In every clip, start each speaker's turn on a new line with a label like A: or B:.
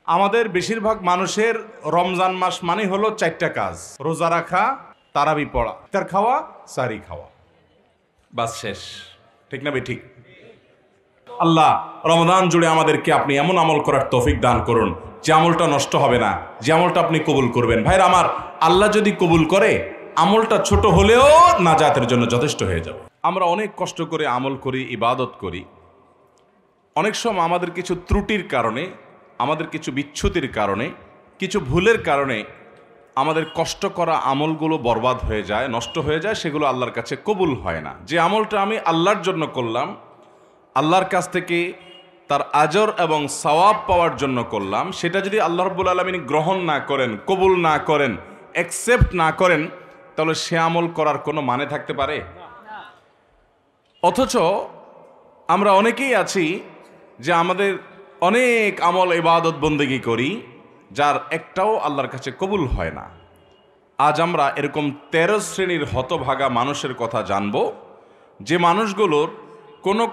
A: আমাদের বেশিরভাগ মানুষের রমজান মাস মানে হলো 4টা কাজ: রোজা রাখা, তারাবি পড়া, ইফতার খাওয়া, সাহরি খাওয়া, বাস শেষ। ঠিক না ঠিক? আল্লাহ রমজান জুড়ে আমাদেরকে আপনি এমন আমল করার তৌফিক দান করুন যে আমলটা নষ্ট হবে না, যে আমলটা আপনি কবুল করবেন। ভাইরা আমার, আল্লাহ যদি কবুল করে আমলটা ছোট হলেও নাজাতের জন্য যথেষ্ট হয়ে যাবে। আমরা অনেক কষ্ট করে আমল করি, ইবাদত করি। অনেক সময় আমাদের কিছু ত্রুটির কারণে, আমাদের কিছু বিচ্যুতির কারণে, কিছু ভুলের কারণে আমাদের কষ্ট করা আমলগুলো বরবাদ হয়ে যায়, নষ্ট হয়ে যায়, সেগুলো আল্লাহর কাছে কবুল হয় না। যে আমলটা আমি আল্লাহর জন্য করলাম, আল্লাহর কাছ থেকে তার আজর এবং সওয়াব পাওয়ার জন্য করলাম, সেটা যদি আল্লাহ রাব্বুল আলামিন গ্রহণ না করেন, কবুল না করেন, অ্যাকসেপ্ট না করেন, তাহলে সে আমল করার কোনো মানে থাকতে পারে? অথচ আমরা অনেকেই আছি যে আমাদের অনেক আমল ইবাদত বন্দেগী করি, যার একটাও আল্লাহর কাছে কবুল হয় না। আজ আমরা এরকম 13 শ্রেণীর হতভাগা মানুষের কথা জানব, যে মানুষগুলোর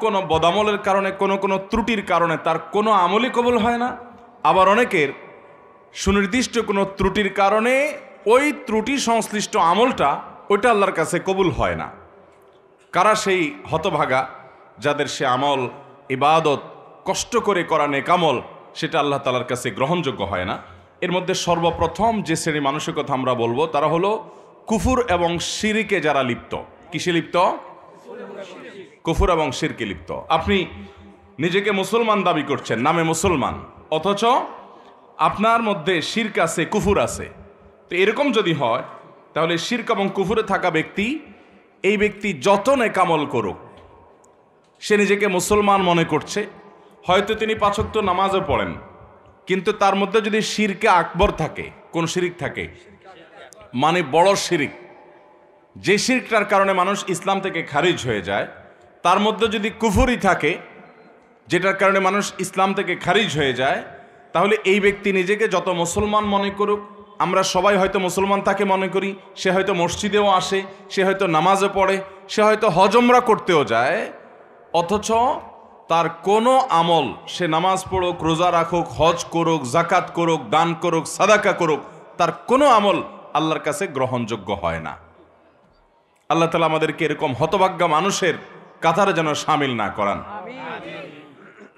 A: কোনো বদামলের কারণে, কোনো ত্রুটির কারণে তার কোনো আমলই কবুল হয় না। আবার অনেকের সুনির্দিষ্ট কোনো ত্রুটির কারণে ওই ত্রুটি সংশ্লিষ্ট আমলটা ওইটা আল্লাহর কাছে কবুল হয় না। কারা সেই হতভাগা যাদের সে আমল, ইবাদত কষ্ট করে করা নেক আমল, সেটা আল্লাহ তাআলার কাছে গ্রহণযোগ্য হয় না? এর মধ্যে সর্বপ্রথম যে শ্রেণী মানুষের কথা আমরা বলবো, তারা হলো কুফুর এবং শিরকে যারা লিপ্ত। কিসে লিপ্ত? কুফুর এবং শিরকে লিপ্ত। আপনি নিজেকে মুসলমান দাবি করছেন, নামে মুসলমান, অথচ আপনার মধ্যে শিরক আছে, কুফুর আছে। তো এরকম যদি হয়, তাহলে শিরক এবং কুফুরে থাকা ব্যক্তি, এই ব্যক্তি যত নেক আমল করুক, সে নিজেকে মুসলমান মনে করছে, হয়তো তিনি 5 ওয়াক্ত নামাজও পড়েন, কিন্তু তার মধ্যে যদি শিরকে আকবর থাকে, কোন শিরিক থাকে, মানে বড় শিরিক, যে শিরকটার কারণে মানুষ ইসলাম থেকে খারিজ হয়ে যায়, তার মধ্যে যদি কুফুরি থাকে, যেটার কারণে মানুষ ইসলাম থেকে খারিজ হয়ে যায়, তাহলে এই ব্যক্তি নিজেকে যত মুসলমান মনে করুক, আমরা সবাই হয়তো মুসলমান তাকে মনে করি, সে হয়তো মসজিদেও আসে, সে হয়তো নামাজও পড়ে, সে হয়তো হজ উমরা করতেও যায়, অথচ তার কোনো আমল, সে নামাজ পড়ুক, রোজা রাখুক, হজ করুক, জাকাত করুক, দান করুক, সাদাকা করুক, তার কোনো আমল আল্লাহর কাছে গ্রহণযোগ্য হয় না। আল্লাহ তাআলা আমাদেরকে এরকম হতভাগ্য মানুষের কাতারে যেন শামিল না করান।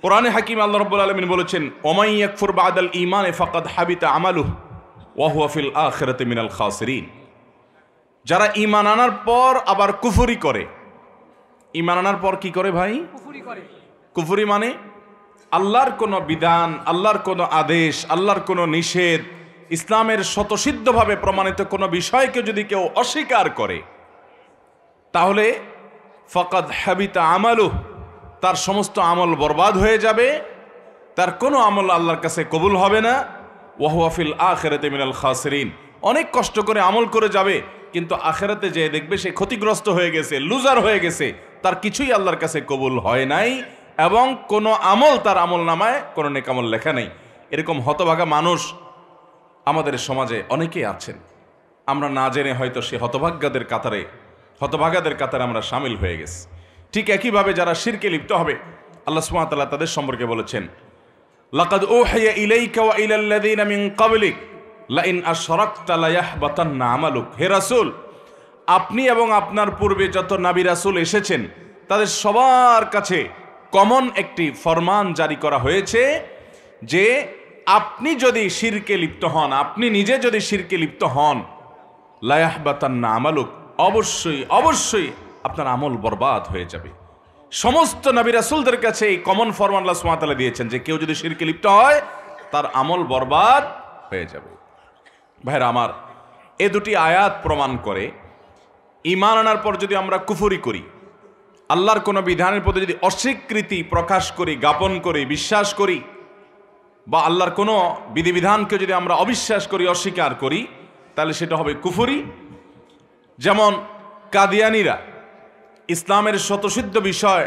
A: কোরআনে হাকিম আল্লাহ রাব্বুল আলামিন বলেছেন, ওমাই ইয়াকফুর বাদাল ঈমান ফাকাদ হাবিতা আমালুহু ওয়া হুয়া ফিল আখিরাতি মিনাল খাসিরিন। যারা ঈমান আনার পর আবার কুফরি করে, ঈমান আনার পর কি করে ভাই? কুফরি মানে আল্লাহর কোনো বিধান, আল্লাহর কোনো আদেশ, আল্লাহর কোনো নিষেধ, ইসলামের স্বতঃসিদ্ধভাবে প্রমাণিত কোনো বিষয়কে যদি কেউ অস্বীকার করে, তাহলে ফাকাদ হাবিতা আমালুহু, তার সমস্ত আমল বরবাদ হয়ে যাবে, তার কোনো আমল আল্লাহর কাছে কবুল হবে না। ওয়া হুয়া ফিল আখিরাতি মিনাল খাসিরিন। অনেক কষ্ট করে আমল করে যাবে, কিন্তু আখিরাতে যেয়ে দেখবে সে ক্ষতিগ্রস্ত হয়ে গেছে, লুজার হয়ে গেছে, তার কিছুই আল্লাহর কাছে কবুল হয় নাই, এবং কোনো আমল তার আমল নামায় কোনো নেক আমল লেখা নেই। এরকম হতভাগা মানুষ আমাদের সমাজে অনেকেই আছেন। আমরা না জেনে হয়তো সে হতভাগাদের কাতারে আমরা শামিল হয়ে গেছি। ঠিক একইভাবে যারা শিরকে লিপ্ত হবে, আল্লাহ সুবহানাহু ওয়া তাআলা তাদের সম্পর্কে বলেছেন, লাকাদ উহিয়া ইলাইকা ওয়া ইলাল্লাযীনা মিন ক্বাবলিক লাইন আশরাকতা লায়াহবাতান্না আমালুক। হে রাসূল, আপনি এবং আপনার পূর্বে যত নবী রাসূল এসেছেন, তাদের সবার কাছে কমন একটি ফরমান জারি করা হয়েছে যে আপনি যদি শিরকে লিপ্ত হন, আপনি নিজে যদি শিরকে লিপ্ত হন, লায়াহবাতান্না আমালুক, অবশ্যই আপনার আমল বরবাদ হয়ে যাবে। সমস্ত নবী রাসূলদের কাছে এই কমন ফরমান আল্লাহ সুবহানাহু ওয়া তাআলা দিয়েছেন যে কেউ যদি শিরকে লিপ্ত হয়, তার আমল বরবাদ হয়ে যাবে। ভাইরা আমার, এ দুটি আয়াত প্রমাণ করে ঈমান আনার পর যদি আমরা কুফরি করি, আল্লাহর কোনো বিধানের প্রতি যদি অস্বীকৃতি প্রকাশ করি, জ্ঞাপন করি, বিশ্বাস করি, বা আল্লাহর কোনো বিধিবিধানকে যদি আমরা অবিশ্বাস করি, অস্বীকার করি, তাহলে সেটা হবে কুফরি। যেমন কাদিয়ানীরা ইসলামের স্বতঃসিদ্ধ বিষয়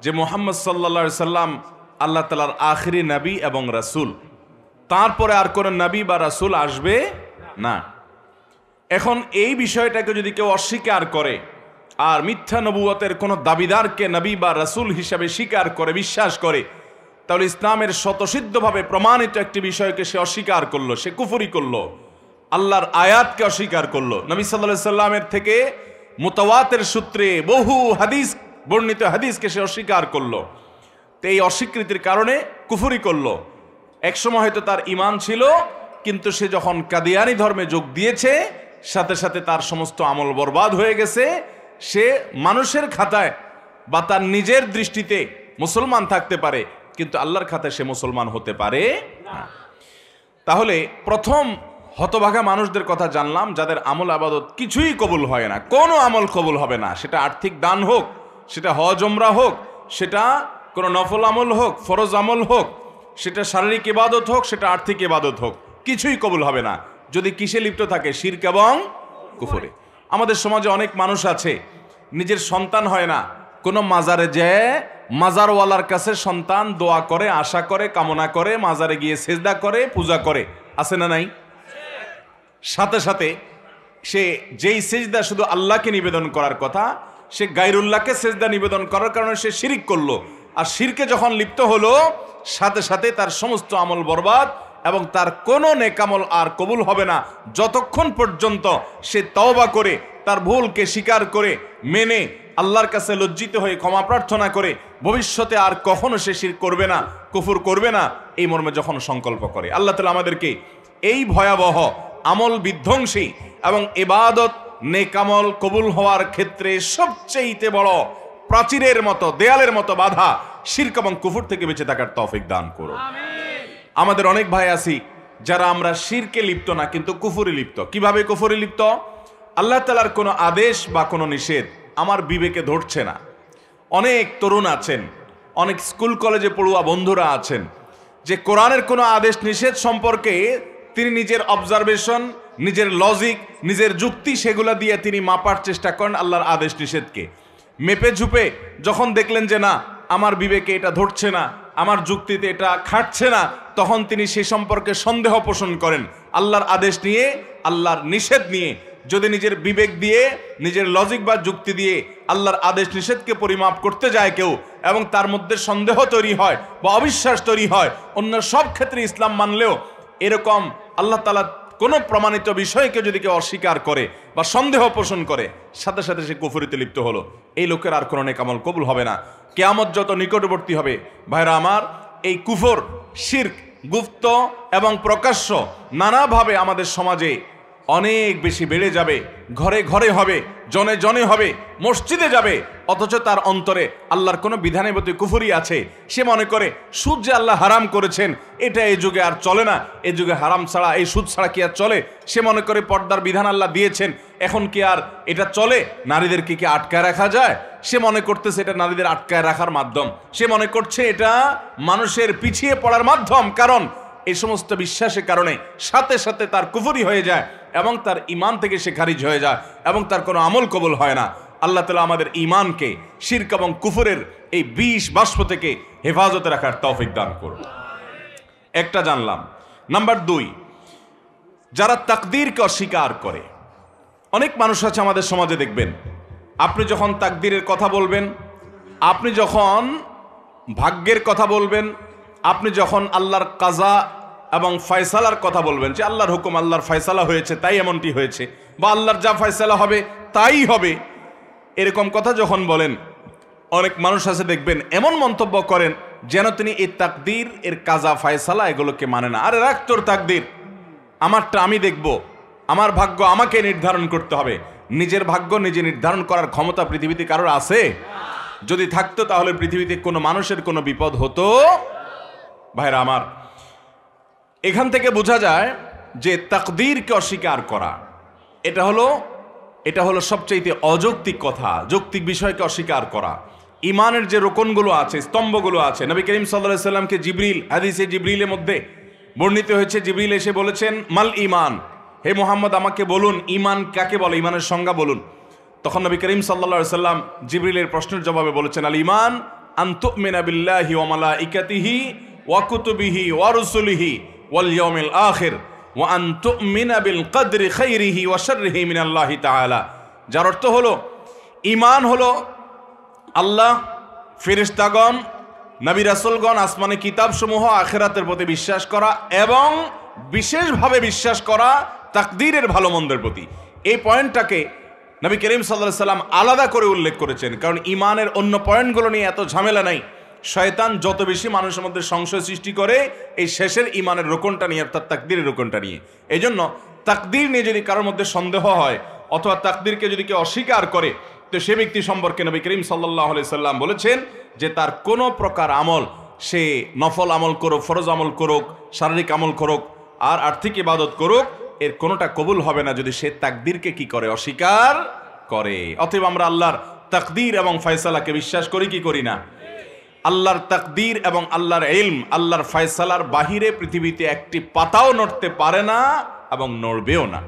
A: যে মুহাম্মদ সাল্লাল্লাহু আলাইহি সাল্লাম আল্লাহ তাআলার আখিরি নবী এবং রাসূল, তারপরে আর কোনো নবী বা রাসূল আসবে না। এখন এই বিষয়টাকে যদি কেউ অস্বীকার করে আর মিথ্যা নবুয়তের কোনো দাবিদারকে নবী বা রাসূল হিসাবে স্বীকার করে, বিশ্বাস করে, তাহলে ইসলামের স্বতঃসিদ্ধভাবে প্রমাণিত একটি বিষয়কে সে অস্বীকার করলো, সে কুফরি করলো, আল্লাহর আয়াতকে অস্বীকার করলো। নবী সাল্লাল্লাহু আলাইহি সাল্লামের থেকে মুতাওয়াতির সূত্রে বহু হাদিস, বর্ণিত হাদিসকে সে অস্বীকার করলো। তো এই অস্বীকৃতির কারণে কুফরি করলো। একসময় হয়তো তার ঈমান ছিল, কিন্তু সে যখন কাদিয়ানি ধর্মে যোগ দিয়েছে, সাথে সাথে তার সমস্ত আমল বরবাদ হয়ে গেছে। সে মানুষের খাতায় বা তার নিজের দৃষ্টিতে মুসলমান থাকতে পারে, কিন্তু আল্লাহর খাতায় সে মুসলমান হতে পারে না। তাহলে প্রথম হতভাগা মানুষদের কথা জানলাম, যাদের আমল আবাদত কিছুই কবুল হয় না, কোনো আমল কবুল হবে না। সেটা আর্থিক দান হোক, সেটা হজ উমরা হোক, সেটা কোনো নফল আমল হোক, ফরজ আমল হোক, সেটা শারীরিক ইবাদত হোক, সেটা আর্থিক ইবাদত হোক, কিছুই কবুল হবে না যদি কিসে লিপ্ত থাকে? শিরক এবং কুফরে। আমাদের সমাজে অনেক মানুষ আছে, নিজের সন্তান হয় না, কোনো মাজারে যায়, মাজারওয়ালার কাছে সন্তান দোয়া করে, আশা করে, কামনা করে, মাজারে গিয়ে সেজদা করে, পূজা করে, আছে না নাই? সাথে সাথে সে যেই সেজদা শুধু আল্লাহকে নিবেদন করার কথা, সে গায়রুল্লাহকে সেজদা নিবেদন করার কারণে সে শিরিক করলো। আর শিরকে যখন লিপ্ত হলো, সাথে সাথে তার সমস্ত আমল বরবাদ, এবং তার কোনো নেকামল আর কবুল হবে না যতক্ষণ পর্যন্ত সে তওবা করে, তার ভুলকে স্বীকার করে, মেনে, আল্লাহর কাছে লজ্জিত হয়ে ক্ষমা প্রার্থনা করে ভবিষ্যতে আর কখনো সে শিরক করবে না, কুফর করবে না, এই মর্মে যখন সংকল্প করে। আল্লাহ তাআলা আমাদেরকে এই ভয়াবহ আমল বিধ্বংসী এবং ইবাদত নেকামল কবুল হওয়ার ক্ষেত্রে সবচেয়ে বড় প্রাচীরের মতো, দেয়ালের মতো বাধা শিরক এবং কুফর থেকে বেঁচে থাকার তৌফিক দান করো। আমাদের অনেক ভাই আছি যারা আমরা শিরকে লিপ্ত না, কিন্তু কুফরে লিপ্ত। কিভাবে কুফরে লিপ্ত? আল্লাহ তাআলার কোনো আদেশ বা কোনো নিষেধ আমার বিবেকে ধরছে না। অনেক তরুণ আছেন, অনেক স্কুল কলেজে পড়ুয়া বন্ধুরা আছেন, যে কোরআনের কোনো আদেশ নিষেধ সম্পর্কে তিনি নিজের অবজারভেশন, নিজের লজিক, নিজের যুক্তি, সেগুলো দিয়ে তিনি মাপার চেষ্টা করেন আল্লাহর আদেশ নিষেধকে। মেপে ঝুপে যখন দেখলেন যে না, আমার বিবেকে এটা ধরছে না, আমার যুক্তিতে এটা খাটছে না, তখন তিনি সে সম্পর্কে সন্দেহ পোষণ করেন। আল্লাহর আদেশ নিয়ে, আল্লাহর নিষেধ নিয়ে যদি নিজের বিবেক দিয়ে, নিজের লজিক বা যুক্তি দিয়ে আল্লাহর আদেশ নিষেধকে পরিমাপ করতে যায় কেউ, এবং তার মধ্যে সন্দেহ তৈরি হয় বা অবিশ্বাস তৈরি হয়, অন্য সব ক্ষেত্রে ইসলাম মানলেও এরকম আল্লাহ তাআলা কোনো প্রমাণিত বিষয়কে যদি কেউ অস্বীকার করে বা সন্দেহ পোষণ করে, সাথে সাথে সে কুফরিতে লিপ্ত হলো। এই লোকের আর কোনো নেক আমল কবুল হবে না। কিয়ামত যত নিকটবর্তী হবে, ভাইরা আমার, এই কুফর, শিরক, গুপ্ত এবং প্রকাশ্য নানাভাবে আমাদের সমাজে অনেক বেশি বেড়ে যাবে। ঘরে ঘরে হবে, জনে জনে হবে, মসজিদে যাবে, অথচ তার অন্তরে আল্লাহর কোনো বিধানের প্রতি কুফরি আছে। সে মনে করে সুদ যে আল্লাহ হারাম করেছেন, এটা এই যুগে আর চলে না, এই যুগে হারাম ছাড়া, এই সুদ ছাড়া কি আর চলে? সে মনে করে পর্দার বিধান আল্লাহ দিয়েছেন, এখন কি আর এটা চলে? নারীদেরকে কি আটকায় রাখা যায়? সে মনে করতেছে এটা নারীদের আটকায় রাখার মাধ্যম, সে মনে করছে এটা মানুষের পিছিয়ে পড়ার মাধ্যম। কারণ এই সমস্ত বিশ্বাসের কারণে সাথে সাথে তার কুফরি হয়ে যায় এবং তার ঈমান থেকে সে খারিজ হয়ে যায় এবং তার কোনো আমল কবুল হয় না। আল্লাহ তাআলা আমাদের ঈমানকে শিরক এবং কুফরের এই বিষ বাষ্প থেকে হেফাজতে রাখার তৌফিক দান করুন। একটা জানলাম। নাম্বার 2, যারা তাকদীরকে অস্বীকার করে। অনেক মানুষ আছে আমাদের সমাজে, দেখবেন আপনি যখন তাকদীরের কথা বলবেন, আপনি যখন ভাগ্যের কথা বলবেন, আপনি যখন আল্লাহর কাজা এবং ফয়সালার কথা বলবেন, যে আল্লাহর হুকুম, আল্লাহর ফয়সালা হয়েছে তাই এমনটি হয়েছে, বা আল্লাহর যা ফয়সালা হবে তাই হবে, এরকম কথা যখন বলেন, অনেক মানুষ আছে দেখবেন এমন মন্তব্য করেন যেন তিনি এই তাকদীর, এর কাজা ফয়সালা এগুলোকে মানে না। আরে রাখ তোর তাকদীর, আমারটা আমি দেখব, আমার ভাগ্য আমাকে নির্ধারণ করতে হবে। নিজের ভাগ্য নিজে নির্ধারণ করার ক্ষমতা পৃথিবীতে কারোর আছে? যদি থাকতো তাহলে পৃথিবীতে কোনো মানুষের কোনো বিপদ হতো? ভাইরা আমার, এখান থেকে বোঝা যায় যে তাকদীরকে অস্বীকার করা এটা হলো সবচেয়ে অযৌক্তিক কথা। যৌক্তিক বিষয়কে অস্বীকার করা। ঈমানের যে রোকনগুলো আছে, স্তম্ভগুলো আছে, নবী করিম সাল্লাল্লাহু আলাইহি সাল্লামকে জিবরিল, হাদিসে জিবরিলের মধ্যে বর্ণিত হয়েছে, জিবরিল এসে বলেছেন, মাল ঈমান, হে মুহাম্মদ আমাকে বলুন ঈমান কাকে বলে, ঈমানের সংজ্ঞা বলুন। তখন নবী করিম সাল্লাল্লাহু আলাইহি সাল্লাম জিবরিলের প্রশ্নের জবাবে বলেছেন, আল ঈমান আন তুমিনা বিল্লাহি ওয়া মালাইকাতিহি ওয়া কুতুবিহি ওয়া রুসুলিহি ওয়াল ইয়াউমিল আখির ওয়া আন তুমিনা বিল কদরি খাইরিহি ওয়া শাররিহি মিনাল্লাহি তাআলা। যার অর্থ হলো ঈমান হলো আল্লাহ, ফেরেশতাগণ, নবী রাসূলগণ, আসমানি কিতাবসমূহ, আখিরাতের প্রতি বিশ্বাস করা এবং বিশেষভাবে বিশ্বাস করা তাকদীরের ভালো মন্দের প্রতি। এই পয়েন্টটাকে নবী করিম সাল্লাল্লাহু আলাইহি সাল্লাম আলাদা করে উল্লেখ করেছেন, কারণ ইমানের অন্য পয়েন্টগুলো নিয়ে এত ঝামেলা নাই। শয়তান যত বেশি মানুষের মধ্যে সংশয় সৃষ্টি করে এই শেষের ইমানের রোকনটা নিয়ে, অর্থাৎ তাকদীরের রোকনটা নিয়ে। এই জন্য তাকদীর নিয়ে যদি কারোর মধ্যে সন্দেহ হয় অথবা তাকদীরকে যদি কেউ অস্বীকার করে, তো সে ব্যক্তি সম্পর্কে নবী করিম সাল্লাল্লাহু আলাইহি সাল্লাম বলেছেন যে তার কোনো প্রকার আমল, সে নফল আমল করুক, ফরজ আমল করুক, শারীরিক আমল করুক আর আর্থিক ইবাদত করুক, এর কোনোটা কবুল হবে না যদি সে তাকদীরকে কি করে, অস্বীকার করে। অতএব আমরা আল্লাহর তাকদীর এবং ফয়সালাকে বিশ্বাস করি কি করি না? আল্লাহর তাকদীর এবং আল্লাহর ইলম, আল্লাহর ফয়সালার বাহিরে পৃথিবীতে একটি পাতাও নড়তে পারে না এবং নড়বেও না।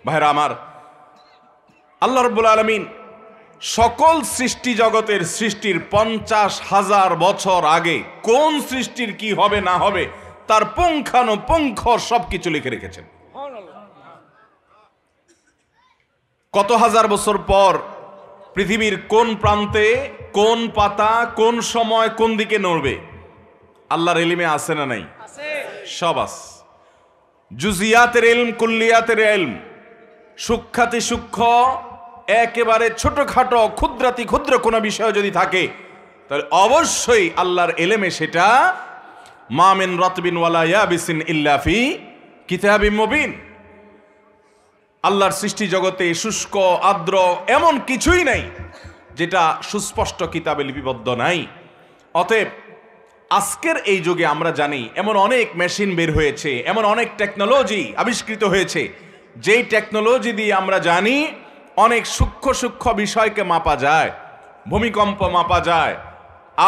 A: ভাইরা আমার, আল্লাহ রাব্বুল আলামিন সকল সৃষ্টি জগতের সৃষ্টির 50,000 বছর আগে কোন সৃষ্টির কি হবে না হবে তার পুঙ্খানুপুঙ্খ সবকিছু লিখে রেখেছেন। কত হাজার বছর পর পৃথিবীর কোন প্রান্তে কোন পাতা কোন সময় কোন দিকে নড়বে আল্লাহর ইলমে আছে না নাই? সব আছে। জুজিয়াতের ইলম, কুল্লিয়াতের ইলম, সূক্ষ্মাতি সূক্ষ্ম, একেবারে ছোটখাটো ক্ষুদ্রাতি ক্ষুদ্র কোনো বিষয় যদি থাকে তাহলে অবশ্যই আল্লাহর ইলমে সেটা মা মিন রাতবিন ওয়ালা ইয়াবিসিন ইল্লা ফি কিতাবিম মুবিন। আল্লাহর সৃষ্টি জগতে শুষ্ক আর্দ্র এমন কিছুই নাই যেটা সুস্পষ্ট কিতাবে লিপিবদ্ধ নাই। অতএব আজকের এই যুগে আমরা জানি এমন অনেক মেশিন বের হয়েছে, এমন অনেক টেকনোলজি আবিষ্কৃত হয়েছে, যেই টেকনোলজি দিয়ে আমরা জানি অনেক সূক্ষ্ম সূক্ষ্ম বিষয়কে মাপা যায়। ভূমিকম্প মাপা যায়,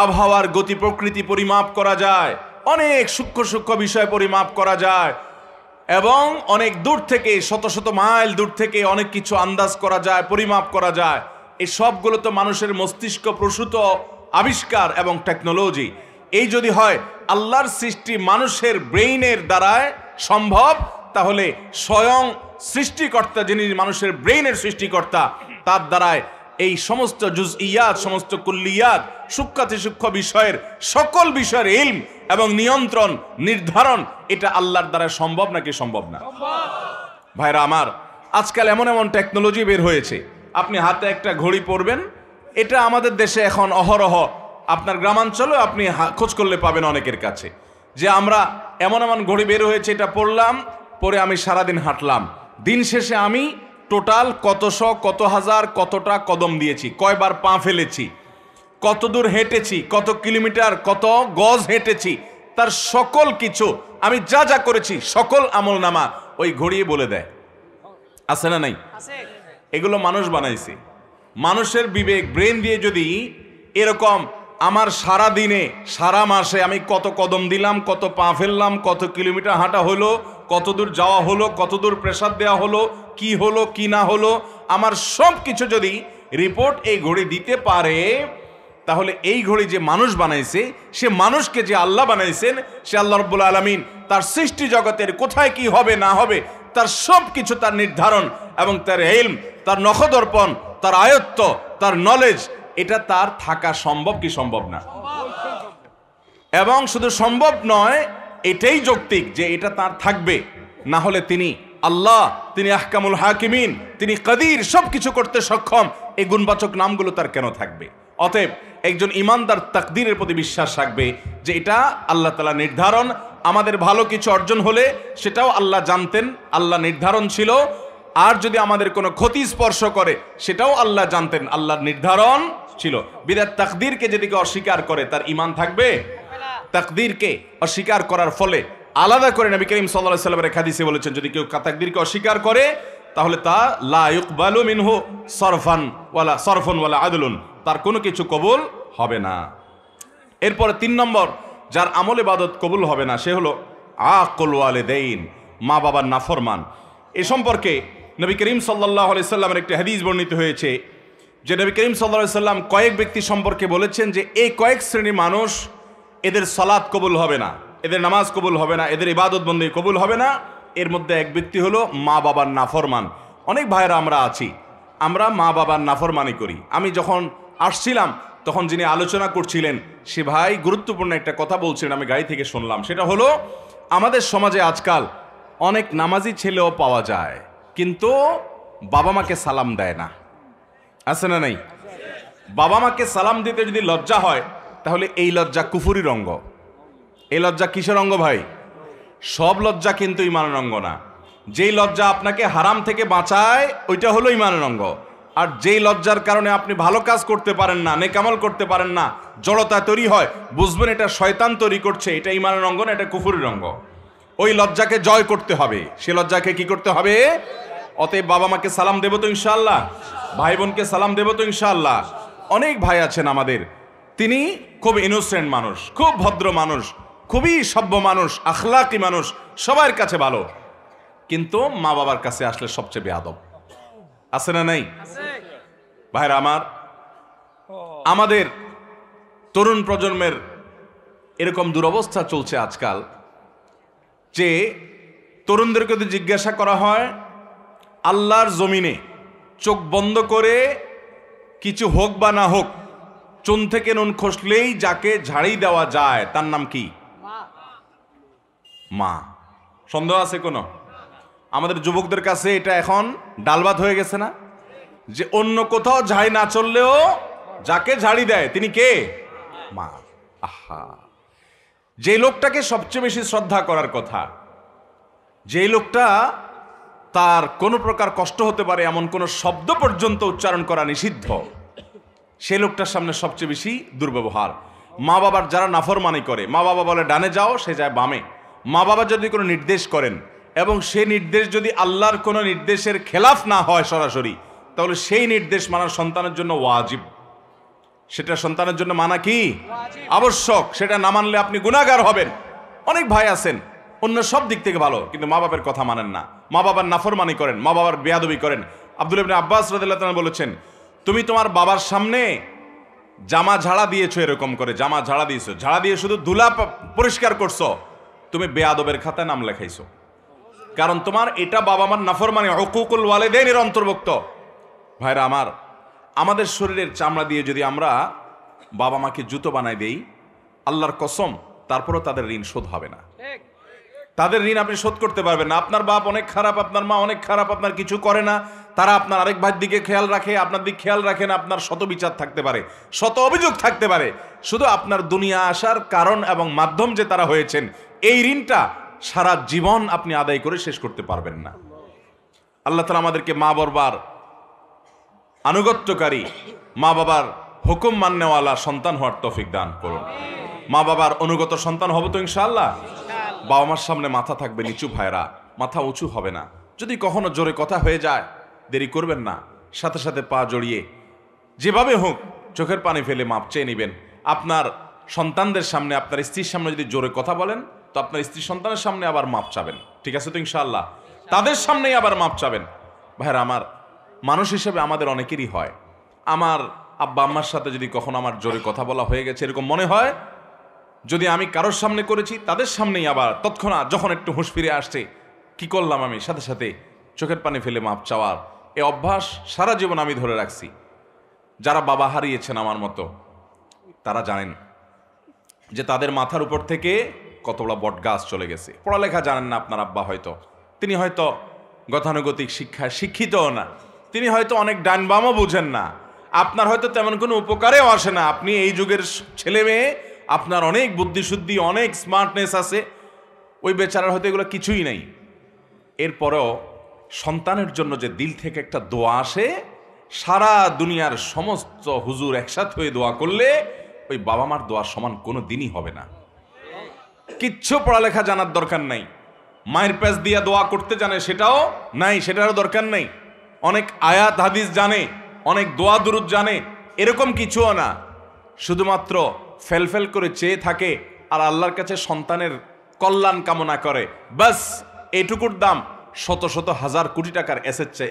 A: আবহাওয়ার গতি প্রকৃতি পরিমাপ করা যায়, অনেক সূক্ষ্ম সূক্ষ্ম বিষয় পরিমাপ করা যায় এবং অনেক দূর থেকে, শত শত মাইল দূর থেকে অনেক কিছু আন্দাজ করা যায়, পরিমাপ করা যায়। এই সবগুলো তো মানুষের মস্তিষ্ক প্রসূত আবিষ্কার এবং টেকনোলজি। এই যদি হয় আল্লাহর সৃষ্টি মানুষের ব্রেইনের দ্বারায় সম্ভব, তাহলে স্বয়ং সৃষ্টিকর্তা, যিনি মানুষের ব্রেইনের সৃষ্টিকর্তা, তার দ্বারায় এই সমস্ত জুজইয়াত, সমস্ত কুল্লিয়াত, সূক্ষ্মাতি সূক্ষ্ম বিষয়ের সকল বিষয়ের ইলম এবং নিয়ন্ত্রণ নির্ধারণ এটা আল্লাহর দ্বারা সম্ভব নাকি সম্ভব না? ভাইরা আমার, আজকাল এমন এমন টেকনোলজি বের হয়েছে, আপনি হাতে একটা ঘড়ি পরবেন, এটা আমাদের দেশে এখন অহরহ, আপনার গ্রামাঞ্চলেও আপনি খোঁজ করলে পাবেন অনেকের কাছে, যে আমরা এমন এমন ঘড়ি বের হয়েছে, এটা পরলাম, পরে আমি সারাদিন হাঁটলাম, দিন শেষে আমি টোটাল কতশো, কত হাজার, কতটা কদম দিয়েছি, কয়বার পা ফেলেছি, কত দূর হেঁটেছি, কত কিলোমিটার, কত গজ হেঁটেছি, তার সকল কিছু আমি যা যা করেছি সকল আমল নামা ওই ঘড়িয়ে বলে দেয়। আছে না নাই? এগুলো মানুষ বানাইছে। মানুষের বিবেক, ব্রেন দিয়ে যদি এরকম আমার সারা দিনে সারা মাসে আমি কত কদম দিলাম, কত পা ফেললাম, কত কিলোমিটার হাঁটা হলো, কত দূর যাওয়া হলো, কত দূর প্রেসার দেওয়া হলো, কি না হলো, আমার সব কিছু যদি রিপোর্ট এই ঘড়ি দিতে পারে, তাহলে এই ঘড়ি যে মানুষ বানাইছে, সে মানুষকে যে আল্লাহ বানাইছেন, সে আল্লাহ রাব্বুল আলামিন তার সৃষ্টি জগতের কোথায় কি হবে না হবে তার সব কিছু, তার নির্ধারণ এবং তার ইলম, তার নখদর্পণ, তার আয়ত্ত, তার নলেজ, এটা তার থাকা সম্ভব কি সম্ভব না? এবং শুধু সম্ভব নয়, এটাই যৌক্তিক যে এটা তার থাকবে, না হলে তিনি আল্লাহ, তিনি আহকামুল হাকিমিন, তিনি কাদির, সব কিছু করতে সক্ষম, এই গুণবাচক নামগুলো তার কেন থাকবে? অতএব একজন ইমানদার তাকদীরের প্রতি বিশ্বাস রাখবে যে এটা আল্লাহ তাআলা নির্ধারণ। আমাদের ভালো কিছু অর্জন হলে সেটাও আল্লাহ জানতেন, আল্লাহ নির্ধারণ ছিল, আর যদি আমাদের কোনো ক্ষতি স্পর্শ করে সেটাও আল্লাহ জানতেন, আল্লাহর নির্ধারণ ছিল। বিদাত তাকদীরকে যদি কেউ অস্বীকার করে তার ঈমান থাকবে? তাকদীরকে অস্বীকার করার ফলে আলাদা করে নবী করিম সাল্লাল্লাহু আলাইহি ওয়াসাল্লামের এক হাদিসে বলেছেন, যদি কেউ তাকদীরকে অস্বীকার করে তাহলে তা লা ইউকবালু মিনহু সরফুন ওয়ালা আদলুন, তার কোনো কিছু কবুল হবে না। এরপরে 3 নম্বর যার আমল ইবাদত কবুল হবে না সে হলো আকুল ওয়ালিদাইন, মা বাবার নাফরমান। এ সম্পর্কে নবী করিম সাল্লাল্লাহু আলাইহি ওয়াসাল্লামের একটি হাদিস বর্ণিত হয়েছে যে নবী করিম সাল্লাল্লাহু আলাইহি ওয়াসাল্লাম কয়েক ব্যক্তি সম্পর্কে বলেছেন যে এই কয়েক শ্রেণীর মানুষ, এদের সালাত কবুল হবে না, এদের নামাজ কবুল হবে না, এদের ইবাদত বন্দেগী কবুল হবে না। এর মধ্যে এক ব্যক্তি হলো মা বাবার নাফরমান। অনেক ভাইয়েরা আমরা আছি, আমরা মা বাবার নাফরমানি করি। আমি যখন আসছিলাম তখন যিনি আলোচনা করছিলেন সে ভাই গুরুত্বপূর্ণ একটা কথা বলছিলেন, আমি গাড়ি থেকে শুনলাম। সেটা হলো, আমাদের সমাজে আজকাল অনেক নামাজি ছেলেও পাওয়া যায়, কিন্তু বাবা মাকে সালাম দেয় না। আছে না নাই? বাবা মাকে সালাম দিতে যদি লজ্জা হয়, তাহলে এই লজ্জা কুফুরির অঙ্গ। এই লজ্জা কিসের অঙ্গ ভাই? সব লজ্জা কিন্তু ইমানের অঙ্গ না। যেই লজ্জা আপনাকে হারাম থেকে বাঁচায়, ওইটা হলো ইমানের অঙ্গ। আর যেই লজ্জার কারণে আপনি ভালো কাজ করতে পারেন না, নেকামল করতে পারেন না, জড়তা তৈরি হয়, বুঝবেন এটা শয়তান তৈরি করছে, এটা ইমানের অঙ্গ না, এটা কুফুরির অঙ্গ। ওই লজ্জাকে জয় করতে হবে। সে লজ্জাকে কি করতে হবে? অতএব বাবা মাকে সালাম দেব তো ইনশাআল্লাহ, ভাই বোনকে সালাম দেব তো ইনশাআল্লাহ। অনেক ভাই আছেন আমাদের, তিনি খুব ইনোসেন্ট মানুষ, খুব ভদ্র মানুষ, খুবই সভ্য মানুষ, আখলাকি মানুষ, সবার কাছে ভালো, কিন্তু মা বাবার কাছে আসলে সবচেয়ে বেয়াদব। আছে না নাই? ভাইরা আমার, আমাদের তরুণ প্রজন্মের এরকম দুরবস্থা চলছে আজকাল যে তরুণদেরকে যদি জিজ্ঞাসা করা হয়, আল্লাহর জমিনে চোখ বন্ধ করে কিছু হোক বা না হোক, চুন থেকে নুন খসলেই যাকে ঝাড়ি দেওয়া যায় তার নাম কি? মা। সন্দেহ আছে কোনো? আমাদের যুবকদের কাছে এটা এখন ডালভাত হয়ে গেছে না, যে অন্য কোথাও ঝাড়ি না চললেও যাকে ঝাড়ি দেয় তিনি কে? মা। আহা, যে লোকটাকে সবচেয়ে বেশি শ্রদ্ধা করার কথা, যে লোকটা তার কোনো প্রকার কষ্ট হতে পারে এমন কোনো শব্দ পর্যন্ত উচ্চারণ করা নিষিদ্ধ, সে লোকটার সামনে সবচেয়ে বেশি দুর্ব্যবহার। মা বাবার যারা নাফরমানি করে, মা বাবা বলে ডানে যাও, সে যায় বামে। মা বাবা যদি কোনো নির্দেশ করেন এবং সেই নির্দেশ যদি আল্লাহর কোনো নির্দেশের খেলাফ না হয় সরাসরি, তাহলে সেই নির্দেশ মানা সন্তানের জন্য ওয়াজিব। সেটা সন্তানের জন্য মানা কি? আবশ্যক। সেটা না মানলে আপনি গুনাহগার হবেন। অনেক ভাই আছেন অন্য সব দিক থেকে ভালো, কিন্তু মা বাবার কথা মানেন না, মা বাবার নাফরমানি করেন, মা বাবার বেয়াদবি করেন। আব্দুল্লাহ ইবনে আব্বাস রাদিয়াল্লাহু তাআলা বলেছেন, তুমি তোমার বাবার সামনে জামা ঝাড়া দিয়েছো, এরকম করে জামা ঝাড়া দিয়েছো, ঝাড়া দিয়ে শুধু ধুলা পরিষ্কার করছো, তুমি বেয়াদবের খাতায় নাম লেখাইছো। কারণ তোমার এটা বাবা মার নাফরমানি, হুকুকুল ওয়ালিদাইনের অন্তর্ভুক্ত। ভাইরা আমার, আমাদের শরীরের চামড়া দিয়ে যদি আমরা বাবা মাকে জুতো বানাই দেই, আল্লাহর কসম তারপরও তাদের ঋণ শোধ হবে না। তাদের ঋণ আপনি শোধ করতে পারবেন না। আপনার বাপ অনেক খারাপ, আপনার মা অনেক খারাপ, আপনার কিছু করে না, তারা আপনার আরেক ভাইয়ের দিকে খেয়াল রাখে, আপনার দিকে খেয়াল রাখে না, আপনার শত বিচার থাকতে পারে, শত অভিযোগ থাকতে পারে, শুধু আপনার দুনিয়া আসার কারণ এবং মাধ্যম যে তারা হয়েছেন, এই ঋণটা সারা জীবন আপনি আদায় করে শেষ করতে পারবেন না। আল্লাহ তাআলা আমাদেরকে মা বাবার আনুগত্যকারী, মা বাবার হুকুম মান্যওয়ালা সন্তান হওয়ার তৌফিক দান করুন। মা বাবার অনুগত সন্তান হব তো ইনশাআল্লাহ। বাবা মার সামনে মাথা থাকবে নিচু, ভাইরা, মাথা উঁচু হবে না। যদি কখনো জোরে কথা হয়ে যায়, দেরি করবেন না, সাথে সাথে পা জড়িয়ে যেভাবে হোক চোখের পানি ফেলে মাপ চেয়ে নেবেন। আপনার সন্তানদের সামনে, আপনার স্ত্রীর সামনে যদি জোরে কথা বলেন, তো আপনার স্ত্রী সন্তানের সামনে আবার মাপ চাবেন। ঠিক আছে তো ইনশাআল্লাহ? তাদের সামনেই আবার মাপ চাবেন। ভাইরা আমার, মানুষ হিসেবে আমাদের অনেকেরই হয়, আমার আব্বা আম্মার সাথে যদি কখনো আমার জোরে কথা বলা হয়ে গেছে, এরকম মনে হয় যদি আমি কারোর সামনে করেছি, তাদের সামনেই আবার তৎক্ষণাৎ যখন একটু হুঁশ ফিরে আসছে, কি করলাম আমি, সাথে সাথে চোখের পানি ফেলে মাপ চাওয়ার এই অভ্যাস সারা জীবন আমি ধরে রাখছি। যারা বাবা হারিয়েছেন আমার মতো, তারা জানেন যে তাদের মাথার উপর থেকে কত বড় বট গাছ চলে গেছে। পড়ালেখা জানেন না আপনার আব্বা, হয়তো তিনি হয়তো গতানুগতিক শিক্ষায় শিক্ষিতও না, তিনি হয়তো অনেক ডান বামও বুঝেন না, আপনার হয়তো তেমন কোনো উপকারেও আসে না। আপনি এই যুগের ছেলে মেয়ে, আপনার অনেক বুদ্ধিশুদ্ধি, অনেক স্মার্টনেস আছে, ওই বেচারার হয়তো এগুলো কিছুই নেই। এরপরেও সন্তানের জন্য যে দিল থেকে একটা দোয়া আসে, সারা দুনিয়ার সমস্ত হুজুর একসাথে হয়ে দোয়া করলে ওই বাবা মার দোয়ার সমান কোনো দিনই হবে না। কিচ্ছু পড়ালেখা জানার দরকার নাই, মায়ের প্যাচ দিয়া দোয়া করতে জানে সেটাও নাই, সেটারও দরকার নেই। অনেক আয়াত হাদিস জানে, অনেক দোয়া দুরুদ জানে, এরকম কিছুও না। শুধুমাত্র ফেলফেল করে চেয়ে থাকে আর আল্লাহর কাছে সন্তানের কল্যাণ কামনা করে, বাস এইটুকুর দাম শত শত হাজার কোটি টাকার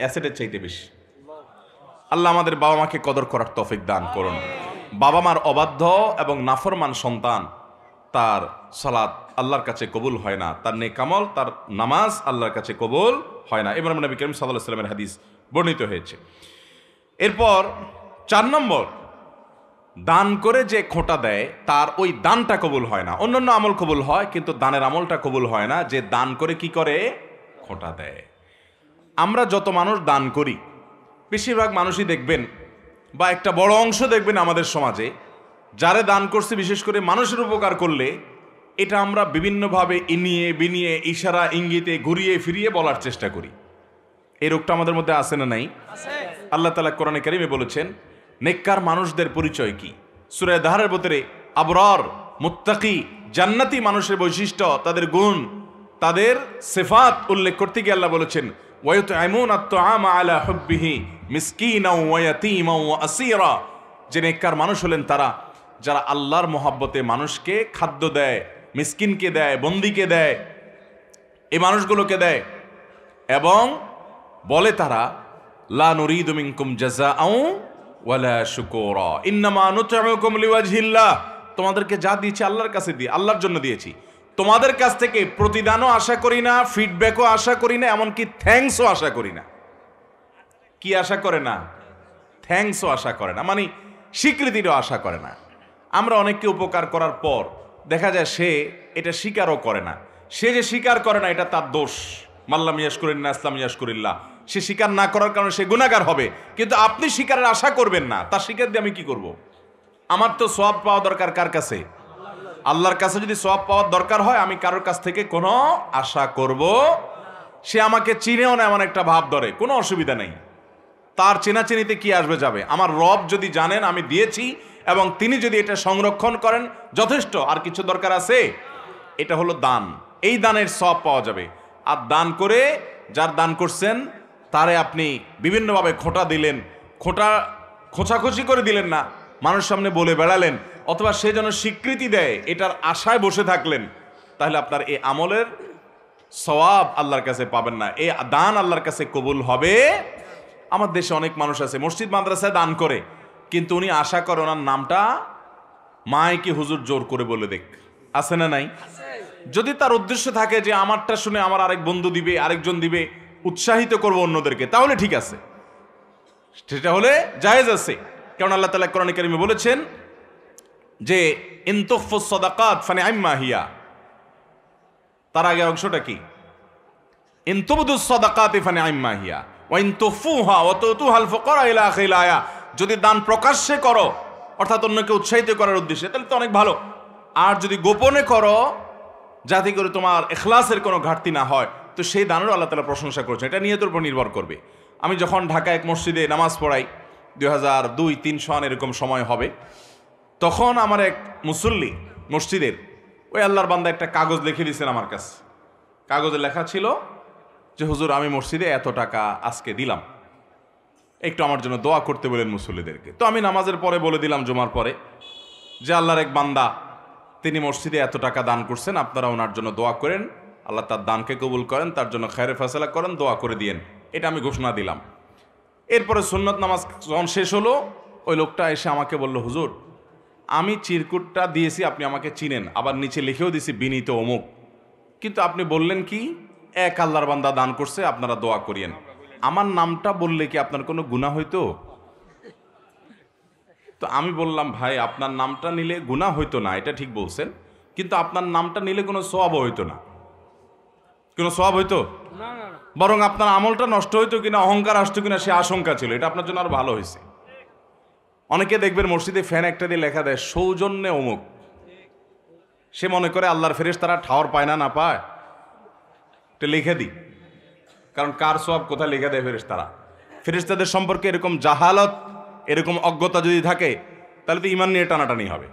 A: অ্যাসেটের চাইতে বেশি। আল্লাহ আমাদের বাবা মাকে কদর করার তৌফিক দান করুন। বাবা মার অবাধ্য এবং নাফরমান সন্তান, তার সালাত আল্লাহর কাছে কবুল হয় না, তার নেকামল, তার নামাজ আল্লাহর কাছে কবুল হয় না। ইব্রাহিম নবী করিম সাল্লাল্লাহু আলাইহি ওয়াসাল্লামের হাদিস বর্ণিত হয়েছে। এরপর 4 নম্বর, দান করে যে খোঁটা দেয় তার ওই দানটা কবুল হয় না। অন্যান্য আমল কবুল হয়, কিন্তু দানের আমলটা কবুল হয় না। যে দান করে কি করে? খোঁটা দেয়। আমরা যত মানুষ দান করি, বেশিরভাগ মানুষই দেখবেন বা একটা বড় অংশ দেখবেন আমাদের সমাজে, যারে দান করছে বিশেষ করে মানুষের উপকার করলে এটা আমরা বিভিন্নভাবে ইনিয়ে বিনিয়ে ইশারা ইঙ্গিতে ঘুরিয়ে ফিরিয়ে বলার চেষ্টা করি। এই রোগটা আমাদের মধ্যে আছে না নাই? আল্লাহ তাআলা কোরআনে কারিমে বলেছেন নেককার মানুষদের পরিচয় কি। সূরা দাহরের ভিতরে আবরার, মুত্তাকি, জান্নাতি মানুষের বৈশিষ্ট্য, তাদের গুণ, তাদের সিফাত উল্লেখ করতে গিয়ে আল্লাহ বলেছেন ওয়ায়ুতঈমুনা আত-তাআমা আলা হুব্বিহি মিসকিনাও ওয়া ইয়াতীমাও ওয়া আসীরা। যে নেককার মানুষ হলেন তারা যারা আল্লাহর মহব্বতে মানুষকে খাদ্য দেয়, মিসকিনকে দেয়, বন্দীকে দেয়, এই মানুষগুলোকে দেয়, এবং বলে তারা লা নুরিদু মিনকুম জাযাআও ওয়ালা শুকুরা ইন্নামা নুতঈমুকুম লিওয়াজহিল্লাহ। তোমাদেরকে যা দিয়েছি আল্লাহর কাছে দিয়ে, আল্লাহর জন্য দিয়েছি। তোমাদের কাছ থেকে প্রতিদানও আশা করি না, ফিডব্যাকও আশা করি না, এমনকি থ্যাঙ্কসও আশা করি না। কি আশা করে না? থ্যাঙ্কসও আশা করে না, মানে স্বীকৃতিরও আশা করে না। আমরা অনেককে উপকার করার পর দেখা যায় সে এটা স্বীকারও করে না। সে যে স্বীকার করে না এটা তার দোষ। মাল্লাম ইয়াশকুরিন্না ইসলাম ইয়াশকুরিল্লাহ। সে স্বীকার না করার কারণে সে গুনাহগার হবে, কিন্তু আপনি স্বীকারের আশা করবেন না। তার স্বীকার দিয়ে আমি কি করব? আমার তো সওয়াব পাওয়া দরকার কার কাছে? আল্লাহর কাছে। যদি সওয়াব পাওয়ার দরকার হয় আমি কারোর কাছ থেকে কোনো আশা করব? সে আমাকে চিনেও না এমন একটা ভাব ধরে, কোনো অসুবিধা নেই। তার চেনাচেনিতে কি আসবে যাবে? আমার রব যদি জানেন আমি দিয়েছি এবং তিনি যদি এটা সংরক্ষণ করেন যথেষ্ট, আর কিছু দরকার আছে? এটা হলো দান। এই দানের সওয়াব পাওয়া যাবে। আর দান করে যার দান করছেন তারে আপনি বিভিন্নভাবে খোঁটা দিলেন, খোঁচাখুচি করে দিলেন না, মানুষ সামনে বলে বেড়ালেন, অথবা সে যেন স্বীকৃতি দেয় এটার আশায় বসে থাকলেন, তাহলে আপনার এই আমলের সওয়াব আল্লাহর কাছে পাবেন না। এই দান আল্লাহর কাছে কবুল হবে। আমার দেশে অনেক মানুষ আছে মসজিদ মাদ্রাসায় দান করে, কিন্তু উনি আশা করে ওনার নামটা মাইকে হুজুর জোর করে বলে দেখ। আছে না নাই? যদি তার উদ্দেশ্য থাকে যে আমারটা শুনে আমার আরেক বন্ধু দিবে, আরেকজন দিবে, উৎসাহিত করব অন্যদেরকে, তাহলে ঠিক আছে, সেটা হলে জায়েজ আছে। কারণ আল্লাহ তাআলা কোরআনে কারিমে বলেছেন যে ইন তুখফুস সাদাকাত ফানিআম্মা হিয়া। তার আগের অংশটা কি? ইন তুবদুস সাদাকাতি ফানিআম্মা হিয়া ওয়া ইন তুখফুহা ওয়া তুতুহাল ফুকারা ইলা আখিল আয়া। যদি দান প্রকাশ্যে করো, অর্থাৎ অন্যকে উৎসাহিত করার উদ্দেশ্যে, তাহলে তো অনেক ভালো। আর যদি গোপনে করো যাতে করে তোমার ইখলাসের কোনো ঘাটতি না হয়, তো সেই দানেরও আল্লাহ তাআলা প্রশংসা করেছেন। এটা নিয়তের উপর নির্ভর করবে। আমি যখন ঢাকা এক মসজিদে নামাজ পড়াই 2002-03 সন এরকম সময় হবে, তখন আমার এক মুসল্লি মসজিদের ওই আল্লাহর বান্দা একটা কাগজ লিখে দিয়েছেন আমার কাছে। কাগজে লেখা ছিল যে হুজুর আমি মসজিদে এত টাকা আজকে দিলাম, একটু আমার জন্য দোয়া করতে বলেন মুসল্লিদেরকে। তো আমি নামাজের পরে বলে দিলাম জুমার পরে যে আল্লাহর এক বান্দা তিনি মসজিদে এত টাকা দান করছেন, আপনারা ওনার জন্য দোয়া করেন, আল্লাহ তার দানকে কবুল করেন, তার জন্য খায়রে ফয়সালা করেন, দোয়া করে দিয়েন। এটা আমি ঘোষণা দিলাম। এরপরে সুন্নত নামাজ যখন শেষ হলো, ওই লোকটা এসে আমাকে বলল হুজুর আমি চিরকুটটা দিয়েছি, আপনি আমাকে চিনেন, আবার নিচে লিখেও দিয়েছি বিনীত অমুক, কিন্তু আপনি বললেন কি এক আল্লাহর বান্দা দান করছে, আপনারা দোয়া করিয়েন। আমার নামটা বললে কি আপনার কোনো গুনাহ হইতো? তো আমি বললাম ভাই আপনার নামটা নিলে গুনাহ হইতো না, এটা ঠিক বলছেন, কিন্তু আপনার নামটা নিলে কোনো সওয়াব হইতো না। কোনো সওয়াব হইতো? বরং আপনার আমলটা নষ্ট হইতো কিনা, অহংকার আসতো কিনা সে আশঙ্কা ছিল। এটা আপনার জন্য আরো ভালো হয়েছে। অনেকে দেখবেন মসজিদে ফ্যান একটা দিয়ে লেখা দেয় সৌজন্যে অমুক। সে মনে করে আল্লাহর ফেরেশতারা ঠাওর পায় না, না পায়, এটা লিখে দিই। কারণ কার সওয়াব কোথায় লিখে দেয় ফেরেশতারা? ফেরেশতাদের সম্পর্কে এরকম জাহালত, এরকম অজ্ঞতা যদি থাকে তাহলে তো ঈমান নিয়ে টানাটানি হবে।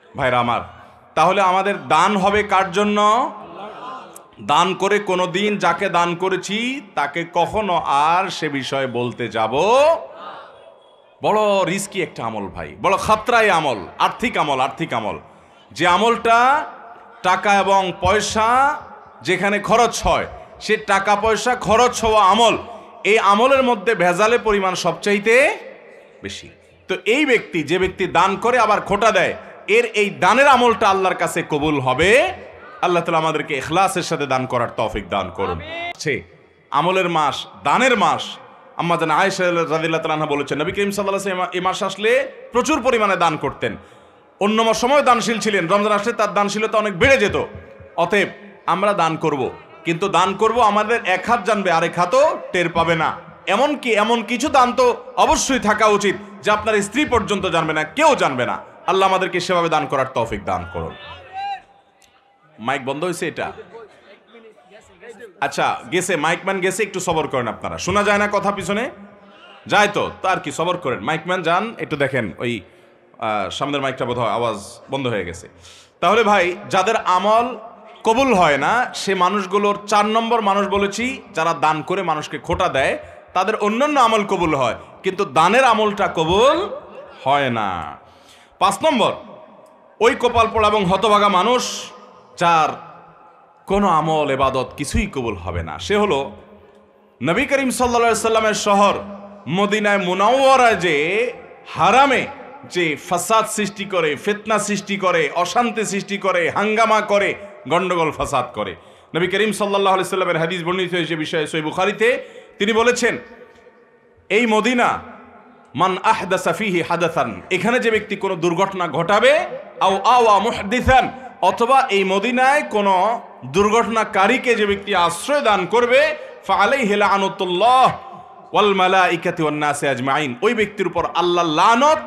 A: ভাইরা আমার, তাহলে আমাদের দান হবে কার জন্য? দান করে কোনোদিন যাকে দান করেছি তাকে কখনো আর সে বিষয়ে বলতে যাব। বড় রিস্কি একটা আমল ভাই, বড় খাতরাই আমল, আর্থিক আমল। আর্থিক আমল, যে আমলটা টাকা এবং পয়সা যেখানে খরচ হয়, সে টাকা পয়সা খরচ হওয়া আমল, এই আমলের মধ্যে ভেজালের পরিমাণ সবচাইতে বেশি। তো এই ব্যক্তি, যে ব্যক্তি দান করে আবার খোঁটা দেয়, এর এই দানের আমলটা আল্লাহর কাছে কবুল হবে। আল্লাহ তাআলা আমাদেরকে ইখলাসের সাথে দান করার তৌফিক দান করুন। আমলের মাস, দানের মাস, আম্মা জান আয়েশা রাদিয়াল্লাহু তাআলা আনহা বলেছেন নবী করিম সাল্লাল্লাহু আলাইহি ওয়াসাল্লাম এই মাস আসলে প্রচুর পরিমাণে দান করতেন, অন্য সময় দানশীল ছিলেন, রমজান আসলে তার দানশীলতা অনেক বেড়ে যেত। অতএব আমরা দান করব, কিন্তু দান করব আমাদের এক হাত জানবে, আরেক হাতও টের পাবে না। এমন কিছু দান তো অবশ্যই থাকা উচিত যে আপনার স্ত্রী পর্যন্ত জানবে না, কেউ জানবে না। আল্লাহ আমাদেরকে সেভাবে দান করার তৌফিক দান করুন। মাইক বন্ধ হয়েছে এটা? আচ্ছা গেছে, মাইকম্যান গেছে, একটু সবর করেন আপনারা, শোনা যায় না কথা পিছনে যায় তো আর কি, সবর করেন। মাইকম্যান যান একটু দেখেন, ওই সামনের মাইকটা বোধহয় আওয়াজ বন্ধ হয়ে গেছে। তাহলে ভাই যাদের আমল কবুল হয় না সে মানুষগুলোর 4 নম্বর মানুষ বলেছি যারা দান করে মানুষকে খোটা দেয়, তাদের অন্যান্য আমল কবুল হয় কিন্তু দানের আমলটা কবুল হয় না। 5 নম্বর ওই কপাল পোড়া এবং হতভাগা মানুষ যার কোনো আমল ইবাদত কিছুই কবুল হবে না, সে হলো নবী করিম সাল্লাল্লাহু আলাইহি সাল্লামের শহর মদিনায় মুনাওয়ারায় যে হারামে যে ফাসাদ সৃষ্টি করে, ফিতনা সৃষ্টি করে, অশান্তি সৃষ্টি করে, হাঙ্গামা করে, গন্ডগোল ফাসাদ করে। নবী করিম সাল্লাল্লাহু আলাইহি সাল্লামের হাদিস বর্ণিত হয়েছে বিষয়ে সহিহ বুখারীতে, তিনি বলেছেন এই মদিনা মান আহদাসা ফিহি হাদাসান, এখানে যে ব্যক্তি কোনো দুর্ঘটনা ঘটাবে, আও আওয়া মুহদিসান, অথবা এই মদিনায় কোনো দুর্ঘটনাকারীকে যে ব্যক্তি আশ্রয় দান করবে, ফাআলাইহি লাআনাতুল্লাহ ওয়াল মালাইকাতি ওয়ান নাসি আজমাইন, ওই ব্যক্তির উপর আল্লাহর লানত,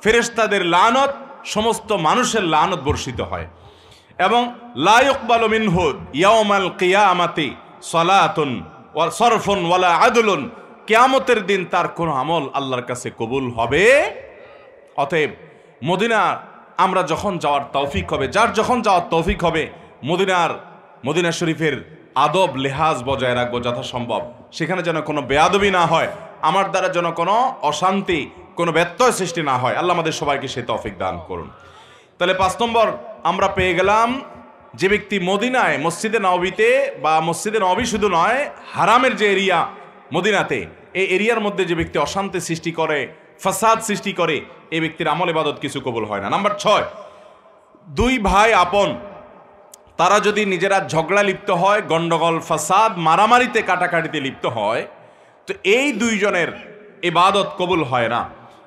A: ফেরেশতাদের লানত, সমস্ত মানুষের লানত বর্ষিত হয়। এবং লা ইকবালু মিনহু ইয়াউমাল কিয়ামাতি সালাতুন ওয়া সরফুন ওয়ালা আদলুন, কিয়ামতের দিন তার কোনো আমল আল্লাহর কাছে কবুল হবে। অতএব মদিনা আমরা যখন যাওয়ার তৌফিক হবে, যার যখন যাওয়ার তৌফিক হবে, মদিনা শরীফের আদব লেহাজ বজায় রাখবো যথাসম্ভব, সেখানে যেন কোনো বেয়াদবি না হয়, আমার দ্বারা যেন কোনো অশান্তি, কোনো ব্যত্যয় সৃষ্টি না হয়। আল্লাহ আমাদের সবাইকে সে তৌফিক দান করুন। তাহলে 5 নম্বর আমরা পেয়ে গেলাম, যে ব্যক্তি মদিনায় মসজিদে নববীতে বা মসজিদে নববী শুধু নয় হারামের যে এরিয়া মদিনাতে, এই এরিয়ার মধ্যে যে ব্যক্তি অশান্তি সৃষ্টি করে, ফাসাদ সৃষ্টি করে, এই ব্যক্তির আমল ইবাদত কিছু কবুল হয় না। নাম্বার 6, 2 ভাই আপন তারা যদি নিজেরা ঝগড়া লিপ্ত হয়, গন্ডগোল ফাসাদ মারামারিতে কাটাকাটিতে লিপ্ত হয়, তো এই 2 জনের ইবাদত কবুল হয় না।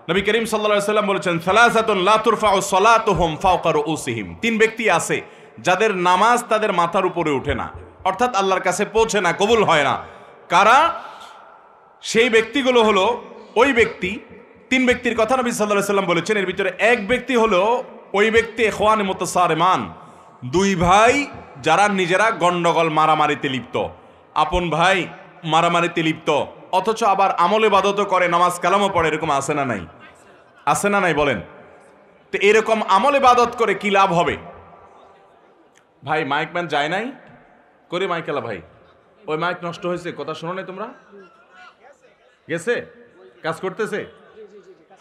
A: নবী করিম সাল্লাল্লাহু আলাইহি সাল্লাম বলেছেন সালাসাতুন লা তুরফাউ সালাতুহুম ফাওকা রুউসিহিম, 3 ব্যক্তি আছে যাদের নামাজ তাদের মাথার উপরে ওঠে না, অর্থাৎ আল্লাহর কাছে পৌঁছে না, কবুল হয় না। কারা? সেই ব্যক্তিগুলো হলো ওই ব্যক্তি, 3 ব্যক্তির কথা নবী সাল্লাল্লাহু আলাইহি সাল্লাম বলেছেন, এর ভিতরে এক ব্যক্তি হলো ওই ব্যক্তি ইখওয়ানে মুতাসারিমান, 2 ভাই যারা নিজেরা গন্ডগোল মারামারিতে লিপ্ত, আপন ভাই মারামারিতে লিপ্ত, অথচ আবার আমল ইবাদতও করে, নামাজ কালামও পড়ে, এরকম আছে না নাই? আছে না নাই বলেন? তো এরকম আমল ইবাদত করে কি লাভ হবে? ভাই মাইকম্যান যায় নাই করে, মাইকেলা ভাই ওই মাইক নষ্ট হয়েছে, কথা শোনো নাই তোমরা? গেছে, কাজ করতেছে?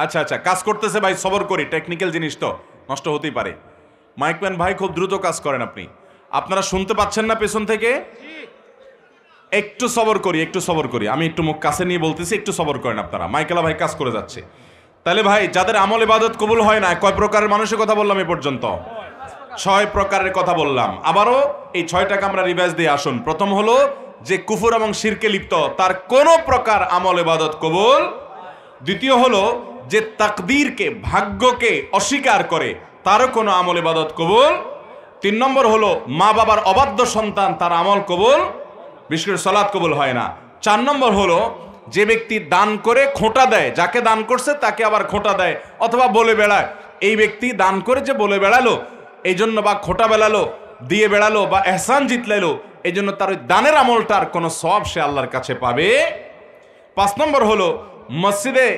A: আচ্ছা আচ্ছা, কাজ করতেছে ভাই, সবর করি, টেকনিক্যাল জিনিস তো নষ্ট হতেই পারে। মাইকম্যান ভাই খুব দ্রুত কাজ করেন আপনি, আপনারা শুনতে পাচ্ছেন না পেছন থেকে? একটু সবর করি, একটু সবর করি, আমি একটু মুখ কাছে নিয়ে বলতেছি, একটু সবর করেন আপনারা। মাইকেলা ভাই কাজ করে যাচ্ছে। তাহলে ভাই যাদের আমল ইবাদত কবুল হয় না, কয় প্রকারের মানুষের কথা বললাম এ পর্যন্ত? 6 প্রকারের কথা বললাম। আবারও এই 6টাকে আমরা রিভাইজ দিয়ে আসুন। প্রথম হলো যে কুফর এবং শিরকে লিপ্ত, তার কোনো প্রকার আমল ইবাদত কবুল। দ্বিতীয় হলো যে তাকদীরকে, ভাগ্যকে অস্বীকার করে, তারও কোনো আমল ইবাদত কবুল। 3 নম্বর হলো মা বাবার অবাধ্য সন্তান, তার আমল কবুল, বিশেষ করে সালাত কবুল হয় না। 4 নম্বর হলো যে ব্যক্তি দান করে খোঁটা দেয়, যাকে দান করছে তাকে আবার খোঁটা দেয় অথবা বলে বেড়ায়, এই ব্যক্তি দান করে যে বলে বেড়ালো এই জন্য, বা খোঁটা বেড়ালো, দিয়ে বেড়ালো, বা এহসান জিতলাইলো, এই জন্য তার ওই দানের আমলটার কোনো সওয়াব সে আল্লাহর কাছে পাবে। 5 নম্বর হলো মসজিদে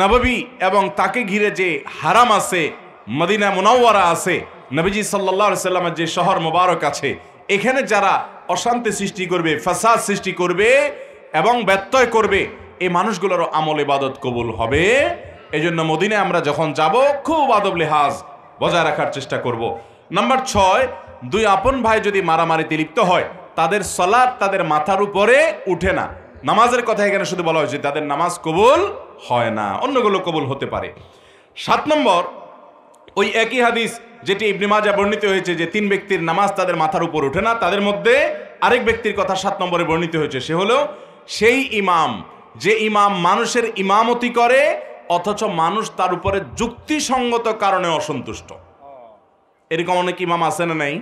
A: নববী এবং তাকে ঘিরে যে হারাম আছে, মদিনা মুনাওয়ারা আছে, নবীজি সাল্লাল্লাহু আলাইহি সাল্লামের যে শহর মোবারক আছে, এখানে যারা অশান্তি সৃষ্টি করবে, ফাসাদ সৃষ্টি করবে এবং ব্যত্যয় করবে, এই মানুষগুলোরও আমল ইবাদত কবুল হবে। এই জন্য মদিনায় আমরা যখন যাব খুব আদব লেহাজ বজায় রাখার চেষ্টা করব। নাম্বার 6, 2 আপন ভাই যদি মারামারিতে লিপ্ত হয়, তাদের সালাত তাদের মাথার উপরে উঠে না। নামাজের কথা এখানে শুধু বলা হয়েছে, তাদের নামাজ কবুল হয় না, অন্যগুলো কবুল হতে পারে। 7 নম্বর ওই একই হাদিস যেটি ইবনে মাজাহ বর্ণিত হয়েছে যে 3 ব্যক্তির নামাজ তাদের মাথার উপর ওঠে না, তাদের মধ্যে আরেক ব্যক্তির কথা 7 নম্বরে বর্ণিত হয়েছে, সে হলো সেই ইমাম যে ইমাম মানুষের ইমামতি করে অথচ মানুষ তার উপরে যুক্তিসঙ্গত কারণে অসন্তুষ্ট। এরকম অনেক ইমাম আছে না নাই?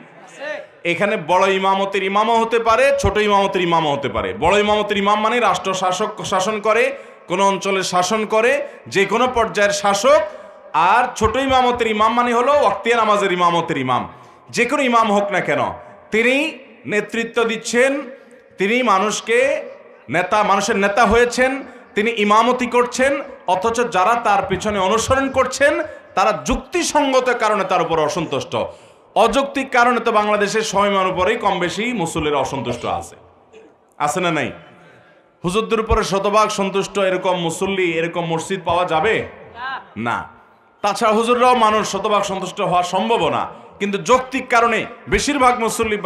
A: এখানে বড় ইমামতের ইমামও হতে পারে, ছোট ইমামতের ইমামও হতে পারে। বড় ইমামতের ইমাম মানে রাষ্ট্র শাসক শাসন করে, কোন অঞ্চলের শাসন করে, যে কোনো পর্যায়ের শাসক। আর ছোট ইমামতের ইমাম মানে হলো ওয়াক্তিয়া নামাজের ইমামতের ইমাম। যে কোনো ইমাম হোক না কেন, তিনি নেতৃত্ব দিচ্ছেন, তিনি মানুষের নেতা হয়েছেন, তিনি ইমামতি করছেন, অথচ যারা তার পিছনে অনুসরণ করছেন তারা যুক্তিসঙ্গত কারণে তার উপর অসন্তুষ্ট। অযৌক্তিক কারণে তো বাংলাদেশের সময়ের উপরেই কম বেশি মুসল্লিরা অসন্তুষ্ট আছে না নাই? হুজুরদের উপরে শতভাগ সন্তুষ্ট এরকম মুসল্লি, এরকম মসজিদ পাওয়া যাবে না। তাছাড়া হুজুররাও মানুষ শতভাগ সন্তুষ্ট হওয়া সম্ভব না। কিন্তু যৌক্তিক কারণে বেশিরভাগ মুসল্লি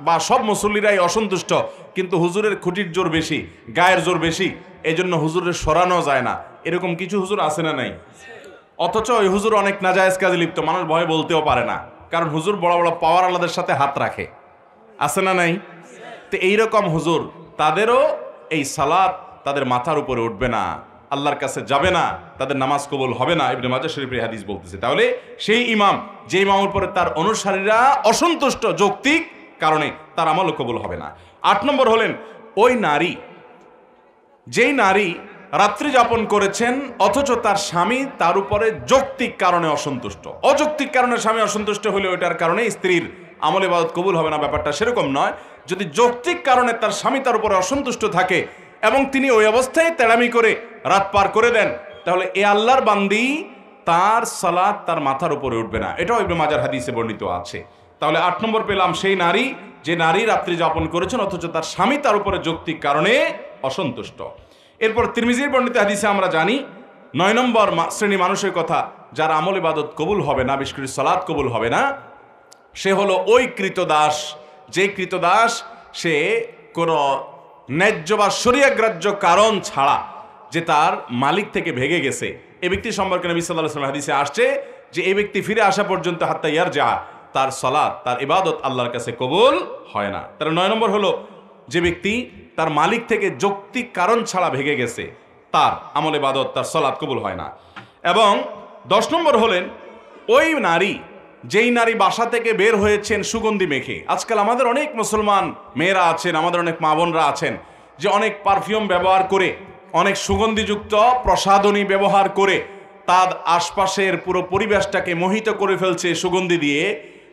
A: বা সব মুসল্লিরাই অসন্তুষ্ট, কিন্তু হুজুরের খুঁটির জোর বেশি, গায়ের জোর বেশি, এই জন্য হুজুরের সরানো যায় না। এরকম কিছু হুজুর আছে না নাই? অথচ ওই হুজুর অনেক নাজায়েজ কাজে লিপ্ত, মানুষ ভয়ে বলতেও পারে না, কারণ হুজুর বড় বড় পাওয়ার আলাদের সাথে হাত রাখে। আছে না নাই? তো এইরকম হুজুর, তাদেরও এই সালাত তাদের মাথার উপরে উঠবে না, আল্লাহর কাছে যাবে না, তাদের নামাজ কবুল হবে না। ইবনে মাজাহ শরীফের হাদিস বলতেছে। তাহলে সেই ইমাম, যে ইমামের উপরে তার অনুসারীরা অসন্তুষ্ট যৌক্তিক কারণে, তার আমলও কবুল হবে না। 8 নম্বর হলেন ওই নারী, যেই নারী রাত্রি যাপন করেছেন অথচ তার স্বামী তার উপরে যৌক্তিক কারণে অসন্তুষ্ট। অযৌক্তিক কারণে স্বামী অসন্তুষ্ট হলে ওইটার কারণে স্ত্রীর আমল ইবাদত কবুল হবে না, ব্যাপারটা সেরকম নয়। যদি যৌক্তিক কারণে তার স্বামী তার উপরে অসন্তুষ্ট থাকে এবং তিনি ওই অবস্থায় তেড়ামি করে রাত পার করে দেন, তাহলে এ আল্লাহর বান্দি, তার সালাত তার মাথার উপরে উঠবে না। এটাও ইবনে মাজাহর হাদিসে বর্ণিত আছে। তাহলে 8 নম্বর পেলাম সেই নারী, যে নারী রাত্রি যাপন করেছেন অথচ তার স্বামী তার উপরে যৌক্তিক কারণে অসন্তুষ্ট। এরপর তিরমিজির বর্ণিত হাদিসে আমরা জানি 9 নম্বর শ্রেণী মানুষের কথা, যার আমল ইবাদত কবুল হবে না, বিশেষ করে সালাত কবুল হবে না, সে হলো ওই কৃতদাস, যে কৃতদাস সে কোনো ন্যায্য বা শরীয়গ্রাহ্য কারণ ছাড়া যে তার মালিক থেকে ভেগে গেছে। এই ব্যক্তি সম্পর্কে নবী সাল্লাল্লাহু আলাইহি ওয়াসাল্লাম হাদিসে আসছে যে এই ব্যক্তি ফিরে আসা পর্যন্ত হাত্তা ইয়ারজা, তার সালাত, তার ইবাদত আল্লাহর কাছে কবুল হয় না। তার 9 নম্বর হলো যে ব্যক্তি তার মালিক থেকে যৌক্তিক কারণ ছাড়া ভেগে গেছে, তার আমল ইবাদত, তার সালাত কবুল হয় না। এবং 10 নম্বর হলেন ওই নারী, যেই নারী বাসা থেকে বের হয়েছেন সুগন্ধি মেখে। আজকাল আমাদের অনেক মুসলমান মেয়েরা আছেন, আমাদের অনেক মা বোনরা আছেন, যে অনেক পারফিউম ব্যবহার করে, অনেক সুগন্ধিযুক্ত প্রসাধনী ব্যবহার করে তার আশপাশের পুরো পরিবেশটাকে মোহিত করে ফেলছে সুগন্ধি দিয়ে,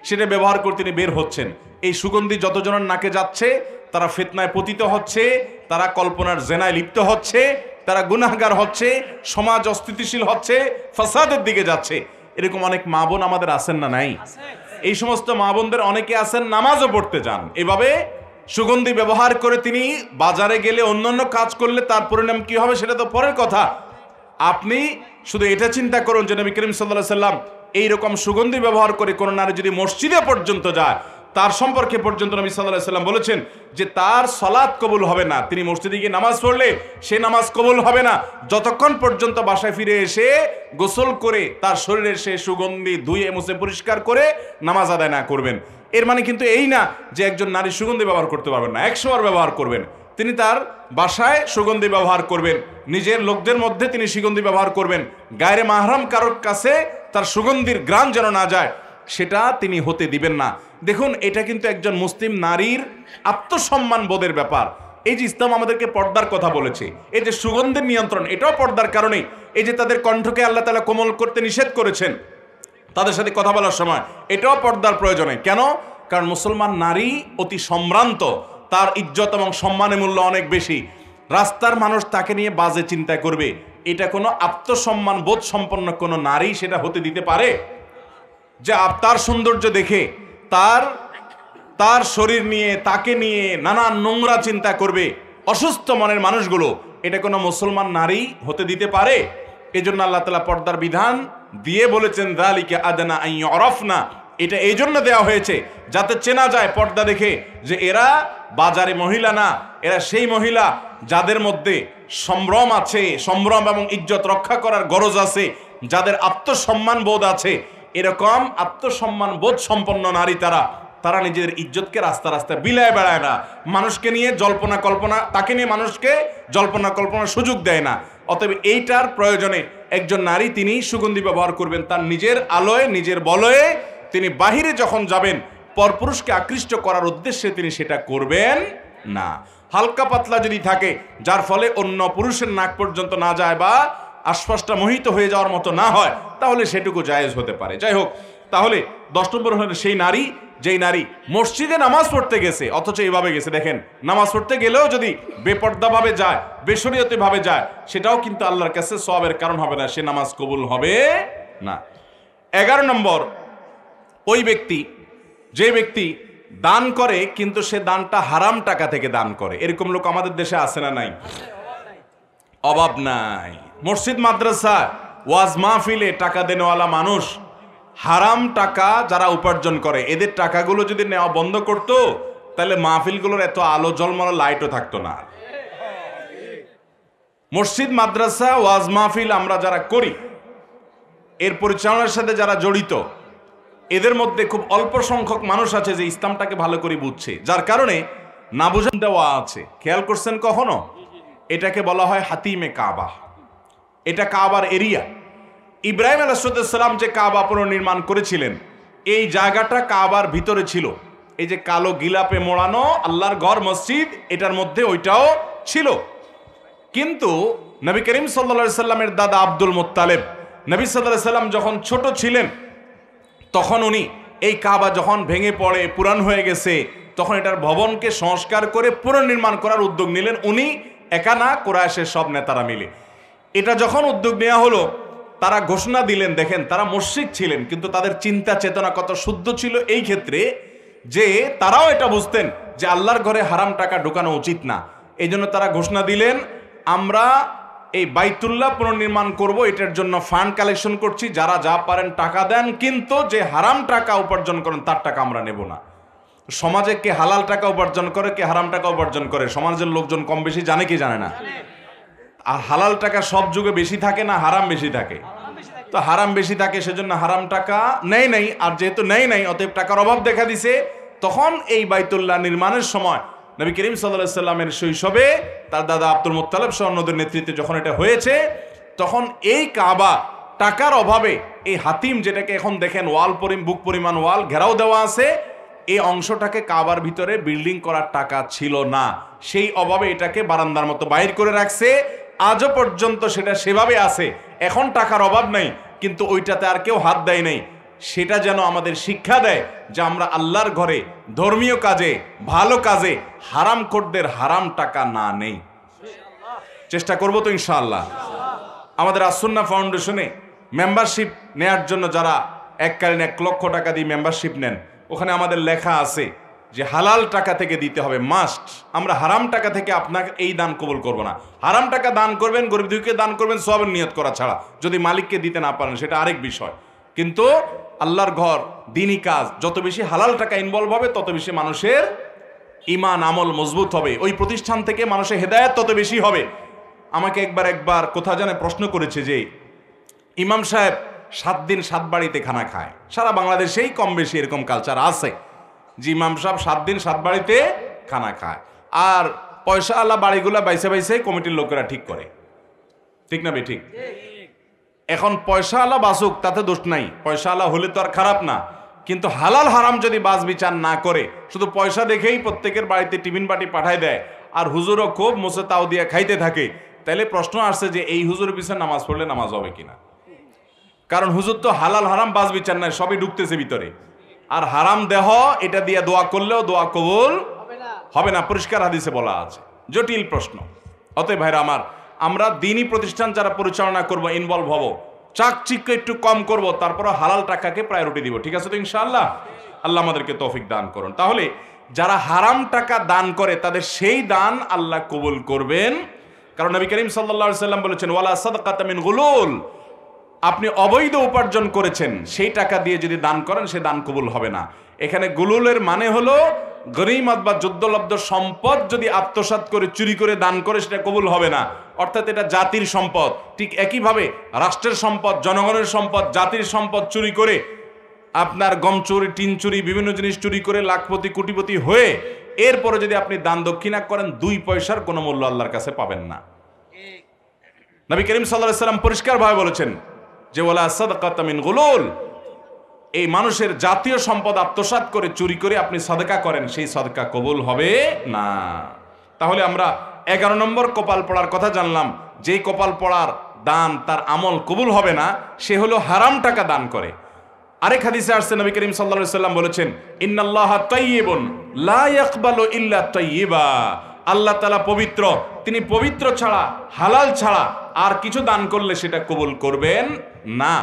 A: সেটা ব্যবহার করতে তিনি বের হচ্ছেন। এই সুগন্ধি যতজনের নাকে যাচ্ছে তারা ফিতনায় পতিত হচ্ছে, তারা কল্পনার জেনায় লিপ্ত হচ্ছে, তারা গুনাহগার হচ্ছে, সমাজ অস্থিতিশীল হচ্ছে, ফাসাদের দিকে যাচ্ছে। এরকম অনেক মা বোন আমাদের আছেন না নাই? এই সমস্ত মা বোনদের অনেকে আছেন নামাজও পড়তে যান, এভাবে সুগন্ধি ব্যবহার করে তিনি বাজারে গেলে, অন্যান্য কাজ করলে তার পরিণাম কি হবে সেটা তো পরের কথা। আপনি শুধু এটা চিন্তা করুন যে নবী করিম সাল্লাল্লাহু আলাইহি ওয়াসাল্লাম এইরকম সুগন্ধি ব্যবহার করে কোন নারী যদি মসজিদে পর্যন্ত যায়, তার সম্পর্কে পর্যন্ত নবী সাল্লাল্লাহু আলাইহি ওয়াসাল্লাম বলেছেন যে তার সালাত কবুল হবে না। তিনি মসজিদে গিয়ে নামাজ পড়লে সে নামাজ কবুল হবে না যতক্ষণ পর্যন্ত বাসায় ফিরে এসে গোসল করে তার শরীরের সে সুগন্ধি ধুয়ে মুছে পরিষ্কার করে নামাজ আদায় না করবেন। এর মানে কিন্তু এই না যে একজন নারী সুগন্ধি ব্যবহার করতে পারবেন না, 100 বার ব্যবহার করবেন। তিনি তার বাসায় সুগন্ধি ব্যবহার করবেন, নিজের লোকদের মধ্যে তিনি সুগন্ধি ব্যবহার করবেন, গায়রে মাহরাম কারোর কাছে তার সুগন্ধির ঘ্রাণ যেন না যায় সেটা তিনি হতে দিবেন না। দেখুন, এটা কিন্তু একজন মুসলিম নারীর আত্মসম্মান বোধের ব্যাপার। এই যে ইসলাম আমাদেরকে পর্দার কথা বলেছে, এই যে সুগন্ধের নিয়ন্ত্রণ, এটাও পর্দার কারণেই। এই যে তাদের কণ্ঠকে আল্লাহ তাআলা কোমল করতে নিষেধ করেছেন তাদের সাথে কথা বলার সময়, এটাও পর্দার প্রয়োজনে। কেন? কারণ মুসলমান নারী অতি সম্ভ্রান্ত, তার ইজ্জত এবং সম্মানের মূল্য অনেক বেশি। রাস্তার মানুষ তাকে নিয়ে বাজে চিন্তা করবে, এটা কোনো আত্মসম্মান বোধ সম্পন্ন কোনো নারী সেটা হতে দিতে পারে? যে তার সৌন্দর্য দেখে তার শরীর নিয়ে, তাকে নিয়ে নানান নোংরা চিন্তা করবে অসুস্থ মনের মানুষগুলো, এটা কোনো মুসলমান নারী হতে দিতে পারে? এই জন্য আল্লাহ তাআলা পর্দার বিধান দিয়ে বলেছেন যালিকা আদনা আন ইউরাফনা। এটা এই জন্য দেওয়া হয়েছে যাতে চেনা যায় পর্দা দেখে যে এরা বাজারে মহিলা না, এরা সেই মহিলা যাদের মধ্যে সম্ভ্রম আছে, সম্ভ্রম এবং ইজ্জত রক্ষা করার গরজ আছে, যাদের আত্মসম্মান বোধ আছে। এরকম আত্মসম্মান বোধ সম্পন্ন নারী তারা, তারা নিজেদের ইজ্জতকে রাস্তা রাস্তায় বিলায় বেড়ায় না, মানুষকে নিয়ে জল্পনা কল্পনা, তাকে নিয়ে মানুষকে জল্পনা কল্পনার সুযোগ দেয় না। অতএব এইটার প্রয়োজনে একজন নারী তিনি সুগন্ধি ব্যবহার করবেন তার নিজের আলোয়, নিজের বলয়ে। তিনি বাহিরে যখন যাবেন পরপুরুষকে আকৃষ্ট করার উদ্দেশ্যে তিনি সেটা করবেন না। হালকা পাতলা যদি থাকে, যার ফলে অন্য পুরুষের নাক পর্যন্ত না যায় বা আশপাশটা মোহিত হয়ে যাওয়ার মতো না হয়, তাহলে সেটুকু জায়েজ হতে পারে। যাই হোক, তাহলে 10 নম্বর হলো সেই নারী, যেই নারী মসজিদে নামাজ পড়তে গেছে অথচ এইভাবে গেছে। দেখেন, নামাজ পড়তে গেলেও যদি বেপর্দাভাবে যায়, বেশরীয়তি ভাবে যায়, সেটাও কিন্তু আল্লাহর কাছে সওয়াবের কারণ হবে না, সে নামাজ কবুল হবে না। 11 নম্বর, ওই ব্যক্তি, যে ব্যক্তি দান করে কিন্তু সে দানটা হারাম টাকা থেকে দান করে। এরকম লোক আমাদের দেশে আছে না নাই? অভাব নাই। মসজিদ, মাদ্রাসা, ওয়াজ মাহফিলে টাকা দেনেওয়ালা মানুষ হারাম টাকা যারা উপার্জন করে, এদের টাকাগুলো যদি নেওয়া বন্ধ করতো, তাহলে মাহফিলগুলোর এত আলো ঝলমলো লাইটও থাকতো না। মসজিদ, মাদ্রাসা, ওয়াজ মাহফিল আমরা যারা করি, এর পরিচালনার সাথে যারা জড়িত, এদের মধ্যে খুব অল্প সংখ্যক মানুষ আছে যে ইসলামটাকে ভালো করে বুঝছে, যার কারণে না বুঝান দেওয়া আছে। খেয়াল করছেন কখনো? এটাকে বলা হয় হাতিমে কাবা। এটা কাবার এরিয়া। ইব্রাহিম আলাইহিস সালাম যে কাবা পুনর্নির্মাণ করেছিলেন, এই জায়গাটা কাবার ভিতরে ছিল। এই যে কালো গিলাপে মোড়ানো আল্লাহর ঘর মসজিদ, এটার মধ্যে ওইটাও ছিল। কিন্তু নবী করিম সাল্লাল্লাহু আলাইহি সাল্লামের দাদা আব্দুল মুত্তালিব, নবী সাল্লাল্লাহু আলাইহি সাল্লাম যখন ছোট ছিলেন, তখন উনি এই কাবা যখন ভেঙে পড়ে পুরান হয়ে গেছে, তখন এটার ভবনকে সংস্কার করে পুনর্নির্মাণ করার উদ্যোগ নিলেন। উনি একা না, কুরাইশের সব নেতারা মিলে। এটা যখন উদ্যোগ নেওয়া হলো, তারা ঘোষণা দিলেন, দেখেন তারা মুশরিক ছিলেন কিন্তু তাদের চিন্তা চেতনা কত শুদ্ধ ছিল এই ক্ষেত্রে, যে তারাও এটা বুঝতেন যে আল্লাহর ঘরে হারাম টাকা ঢোকানো উচিত না। এই জন্য তারা ঘোষণা দিলেন, আমরা এই বাইতুল্লাহ পুনর্নির্মাণ করব, এটার জন্য ফান্ড কালেকশন করছি, যারা যা পারেন টাকা দেন, কিন্তু যে হারাম টাকা উপার্জন করেন তার টাকা আমরা নেব না। সমাজে কে হালাল টাকা উপার্জন করে, কে হারাম টাকা উপার্জন করে, সমাজের লোকজন কম বেশি জানে কি জানে না? আর হালাল টাকা সব যুগে বেশি থাকে না হারাম বেশি থাকে? তো হারাম বেশি থাকে, সেজন্য হারাম টাকা নেই নাই। আর যেহেতু নেই নাই, অতএব টাকার অভাব দেখা দিছে। তখন এই বাইতুল্লাহ নির্মাণের সময় নবী করিম সাল্লাল্লাহু আলাইহি সাল্লামের শৈশবে তার দাদা আব্দুল মুত্তালিব সহ অন্যদের নেতৃত্বে যখন এটা হয়েছে, তখন এই কাবা টাকার অভাবে, এই হাতিম যেটাকে এখন দেখেন ওয়াল বুক পরিমাণ ওয়াল ঘেরাও দেওয়া আছে, এই অংশটাকে কাবার ভিতরে বিল্ডিং করার টাকা ছিল না। সেই অভাবে এটাকে বারান্দার মতো বাইর করে রাখছে। আজও পর্যন্ত সেটা সেভাবে আছে। এখন টাকার অভাব নাই, কিন্তু ওইটাতে আর কেউ হাত দেয় নাই। সেটা যেন আমাদের শিক্ষা দেয় যে আমরা আল্লাহর ঘরে ধর্মীয় কাজে, ভালো কাজে হারামখোরদের হারাম টাকা না নেই। চেষ্টা করবো তো ইনশাআল্লাহ। আমাদের আসুন্নাহ ফাউন্ডেশনে মেম্বারশিপ নেয়ার জন্য যারা এককালীন 1 লক্ষ টাকা দিয়ে মেম্বারশিপ নেন, ওখানে আমাদের লেখা আছে যে হালাল টাকা থেকে দিতে হবে, মাস্ট। আমরা হারাম টাকা থেকে আপনাকে এই দান কবুল করব না। হারাম টাকা দান করবেন, গরিব দুঃখীকে দান করবেন সওয়াবের নিয়ত করা ছাড়া। যদি মালিককে দিতে না পারেন সেটা আরেক বিষয়, কিন্তু আল্লাহর ঘর, দ্বীনি কাজ, যত বেশি হালাল টাকা ইনভলভ হবে তত বেশি মানুষের ঈমান আমল মজবুত হবে। ওই প্রতিষ্ঠান থেকে মানুষের হেদায়েত তত বেশি হবে। আমাকে একবার কোথা জানে প্রশ্ন করেছে যে ইমাম সাহেব 7 দিন 7 বাড়িতে খানা খায়। সারা বাংলাদেশেই কম বেশি এরকম কালচার আছে যে ইমাম সাহেব 7 দিন 7 বাড়িতে খানা খায়, আর পয়সা আল্লাহ বাড়িগুলা বাইসে বাইসে কমিটির লোকেরা ঠিক করে। ঠিক না ঠিক? এখন পয়সা আল্লাহ বাসুক, তাতে দোষ নাই, পয়সা আল্লাহ হলে তো আর খারাপ না। কিন্তু হালাল হারাম যদি বাস বিচার না করে, শুধু পয়সা দেখেই প্রত্যেকের বাড়িতে টিফিন বাটি পাঠায় দেয়, আর হুজুরও খুব মোসে তাও দিয়ে খাইতে থাকে, তাহলে প্রশ্ন আসছে যে এই হুজুরের পিছনে নামাজ পড়লে নামাজ হবে কিনা। কারণ হুজুর তো হালাল হারাম বাস বিচার নাই, সবই ঢুকতেছে ভিতরে। আর হারাম দেহ এটা দিয়ে দোয়া করলেও দোয়া কবুল হবে না, পরিষ্কার হাদিসে বলা আছে। জটিল প্রশ্ন। অতএব ভাইরা আমার, আমরা দ্বীনি প্রতিষ্ঠান যারা পরিচালনা করব, ইনভলভ হব, চাকচিক্য একটু কম করব, তারপর হালাল টাকাকে প্রায়োরিটি দিব। ঠিক আছে তো ইনশাআল্লাহ? আল্লাহ আমাদেরকে তৌফিক দান করুন। তাহলে যারা হারাম টাকা দান করে তাদের সেই দান আল্লাহ কবুল করবেন। কারণ নবী করিম সাল্লাল্লাহু আলাইহি সাল্লাম বলেছেন, ওয়ালা সাদাকাতা মিন গুলুল, আপনি অবৈধ উপার্জন করেছেন, সেই টাকা দিয়ে যদি দান করেন সে দান কবুল হবে না। এখানে গুলুলের মানে হলো গনিমত বা যুদ্ধলব্ধ সম্পদ যদি আত্মসাৎ করে চুরি করে দান করে সেটা কবুল হবে না। অর্থাৎ এটা জাতির সম্পদ। ঠিক একইভাবে রাষ্ট্রের সম্পদ, জনগণের সম্পদ, জাতির সম্পদ চুরি করে আপনার গম চুরি, টিন চুরি, বিভিন্ন জিনিস চুরি করে লাখপতি কোটিপতি হয়ে এরপরে যদি আপনি দান দক্ষিণা করেন 2 পয়সার কোনো মূল্য আল্লাহর কাছে পাবেন না। নবী করিম সাল্লাল্লাহু আলাইহি সাল্লাম পরিষ্কারভাবে বলেছেন যে ওয়ালা সাদাকাতা মিন গুলুল, এই মানুষের জাতীয় সম্পদ আত্মসাৎ করে চুরি করে আপনি সাদকা করেন, সেই সাদকা কবুল হবে না। তাহলে আমরা 11 নম্বর কপাল পড়ার কথা জানলাম। যেই কপাল পড়ার দান তার আমল কবুল হবে না, সে হলো হারাম টাকা দান করে। আরেক হাদিসে আসছে নবী করিম সাল্লাল্লাহু আলাইহি সাল্লাম বলেছেন ইন্নাল্লাহা তাইয়্যিবুন লা ইয়াকবালু ইল্লা তাইয়্যিবা, আল্লাহ তাআলা পবিত্র, তিনি পবিত্র ছাড়া, হালাল ছাড়া আর কিছু দান করলে সেটা কবুল করবেন না।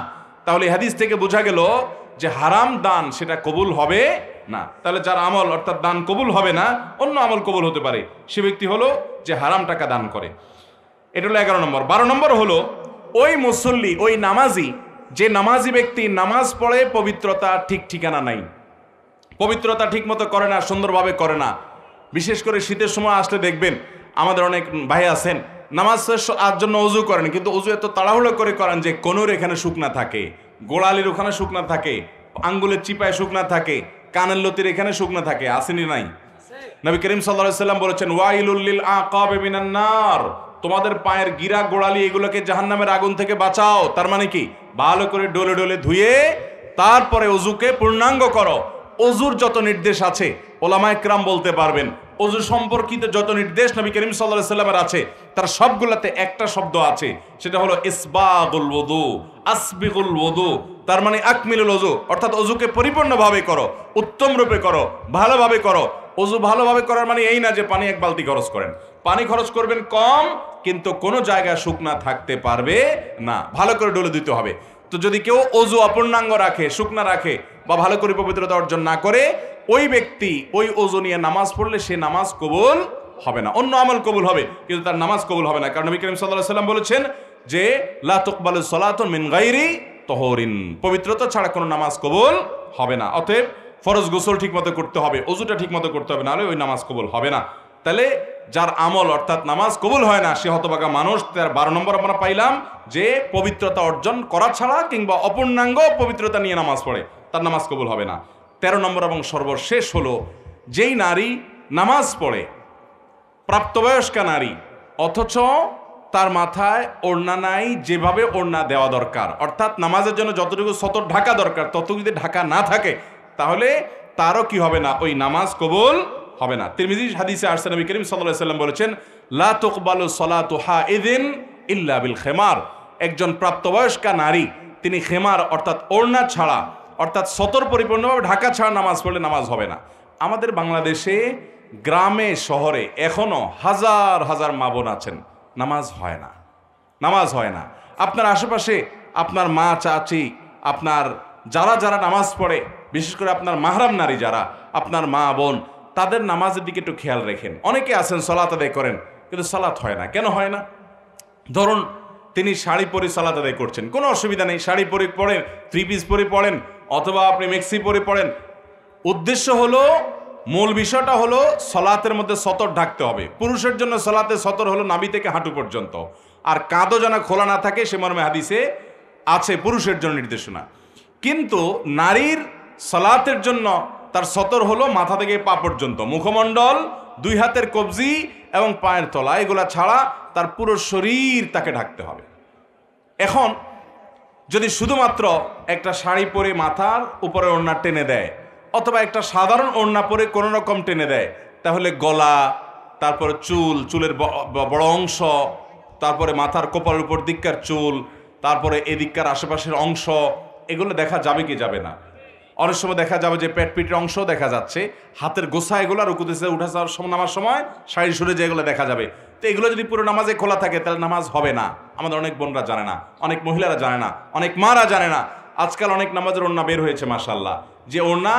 A: তাহলে এই হাদিস থেকে বোঝা গেল যে হারাম দান সেটা কবুল হবে না। তাহলে যার আমল অর্থাৎ দান কবুল হবে না, অন্য আমল কবুল হতে পারে, সে ব্যক্তি হলো যে হারাম টাকা দান করে। এটা হলো 11 নম্বর। 12 নম্বর হলো ওই মুসল্লি, ওই নামাজি, যে নামাজি ব্যক্তি নামাজ পড়ে পবিত্রতা ঠিক ঠিকানা নাই, পবিত্রতা ঠিক মতো করে না, সুন্দরভাবে করে না। বিশেষ করে শীতের সময় আসলে দেখবেন আমাদের অনেক ভাই আছেন নামাজ আর জন্য অজু করেন, কিন্তু অজু এত তাড়াহুড়ো করে করেন যে কোনোর এখানে শুকনা থাকে, গোড়ালির ওখানে শুকনা থাকে, আঙ্গুলের চিপায় শুকনা থাকে, কানের লতির এখানে শুকনা থাকে। আসেনি নাই? নবী করিম সাল্লাল্লাহু আলাইহি সাল্লাম বলেছেন ওয়াইলুল লিল আকাবি মিনান নার, তোমাদের পায়ের গিরা গোড়ালি এগুলোকে জাহান্নামের আগুন থেকে বাঁচাও। তার মানে কি? ভালো করে ডলে ডলে ধুয়ে তারপরে অজুকে পূর্ণাঙ্গ করো। অজুর যত নির্দেশ আছে ওলামায়ে কেরাম বলতে পারবেন, অজু সম্পর্কিত যত নির্দেশ নবী করিম সাল্লাল্লাহু আলাইহি সাল্লামের আছে তার সবগুলাতে একটা শব্দ আছে, সেটা হলো ইসবাগুল ওযু, আসবিগুল ওযু। তার মানে আকমিলুল ওযু, অর্থাৎ অজুকে পরিপূর্ণভাবে করো, উত্তম রূপে করো, ভালোভাবে করো। অজু ভালোভাবে করার মানে এই না যে পানি 1 বালতি খরচ করেন, পানি খরচ করবেন কম, কিন্তু কোনো জায়গায় শুকনা থাকতে পারবে না, ভালো করে ডলে দিতে হবে। তো যদি কেউ অজু অপূর্ণাঙ্গ রাখে, শুকনা রাখে বা ভালো করে পবিত্রতা অর্জন না করে, ওই ব্যক্তি ওই অজু নিয়ে নামাজ পড়লে সে নামাজ কবুল হবে না। অন্য আমল কবুল হবে কিন্তু তার নামাজ কবুল হবে না। কারণ নবী করিম সাল্লাল্লাহু আলাইহি সাল্লাম বলেছেন যে লা তুকবালু সালাতুন মিন গায়রি তাহুরিন, পবিত্রতা ছাড়া কোনো নামাজ কবুল হবে না। অতএব ফরজ গোসল ঠিকমতো করতে হবে, অজুটা ঠিকমতো করতে হবে, নাহলে ওই নামাজ কবুল হবে না। তাহলে যার আমল অর্থাৎ নামাজ কবুল হয় না সে হতভাগা মানুষ। তার 12 নম্বর আমরা পাইলাম যে পবিত্রতা অর্জন করা ছাড়া কিংবা অপূর্ণাঙ্গ পবিত্রতা নিয়ে নামাজ পড়ে, তার নামাজ কবুল হবে না। 13 নম্বর এবং সর্বশেষ হলো যেই নারী নামাজ পড়ে, প্রাপ্তবয়স্কা নারী, অথচ তার মাথায় ওড়না নাই যেভাবে ওড়না দেওয়া দরকার, অর্থাৎ নামাজের জন্য যতটুকু সতর ঢাকা দরকার ততটুকু যদি ঢাকা না থাকে তাহলে তারও কি হবে না, ওই নামাজ কবুল হবে না। তিরমিজি হাদিসে আসছে নবী করিম সাল্লাল্লাহু আলাইহি সাল্লাম বলেছেন লা তুকবালু সালাতু হাইদিন ইল্লা বিল খিমার, একজন প্রাপ্তবয়স্কা নারী তিনি খেমার অর্থাৎ ওড়না ছাড়া, অর্থাৎ সতর পরিপূর্ণভাবে ঢাকা ছাড়া নামাজ পড়লে নামাজ হবে না। আমাদের বাংলাদেশে গ্রামে শহরে এখনো হাজার হাজার মা বোন আছেন নামাজ হয় না, নামাজ হয় না। আপনার আশেপাশে আপনার মা চাচি, আপনার যারা যারা নামাজ পড়ে, বিশেষ করে আপনার মাহরাম নারী যারা, আপনার মা বোন, তাদের নামাজের দিকে একটু খেয়াল রাখেন। অনেকে আছেন সালাত আদায় করেন কিন্তু সালাত হয় না। কেন হয় না? ধরুন তিনি শাড়ি পরে সালাত আদায় করছেন, কোনো অসুবিধা নেই, শাড়ি পরে পড়েন, 3 পিস পরে পড়েন, অথবা আপনি মেক্সি পরে পড়েন। উদ্দেশ্য হলো, মূল বিষয়টা হলো সালাতের মধ্যে সতর ঢাকতে হবে। পুরুষের জন্য সালাতে সতর হলো নাভি থেকে হাঁটু পর্যন্ত, আর কাঁধও যেন খোলা না থাকে সে মর্মে হাদিসে আছে পুরুষের জন্য নির্দেশনা। কিন্তু নারীর সালাতের জন্য তার সতর হলো মাথা থেকে পা পর্যন্ত, মুখমণ্ডল, 2 হাতের কবজি এবং পায়ের তলা, এগুলা ছাড়া তার পুরো শরীর তাকে ঢাকতে হবে। এখন যদি শুধুমাত্র একটা শাড়ি পরে মাথার উপরে ওড়না টেনে দেয়, অথবা একটা সাধারণ ওড়না পরে কোনো রকম টেনে দেয়, তাহলে গলা, তারপরে চুল, চুলের বড় অংশ, তারপরে মাথার কপালের উপর দিককার চুল, তারপরে এদিককার আশেপাশের অংশ, এগুলো দেখা যাবে কি যাবে না? অনেক সময় দেখা যাবে যে পেট পিটের অংশ দেখা যাচ্ছে, হাতের গোছা, এগুলো রুকুতেছে উঠা যাওয়ার সময়, নামার সময় শাড়ি সরে যায়, এগুলো দেখা যাবে। তো এগুলো যদি পুরো নামাজে খোলা থাকে তাহলে নামাজ হবে না। আমাদের অনেক বোনরা জানে না, অনেক মহিলারা জানে না, অনেক মারা জানে না। আজকাল অনেক নামাজের ওড়না বের হয়েছে মাশাআল্লাহ, যে ওড়না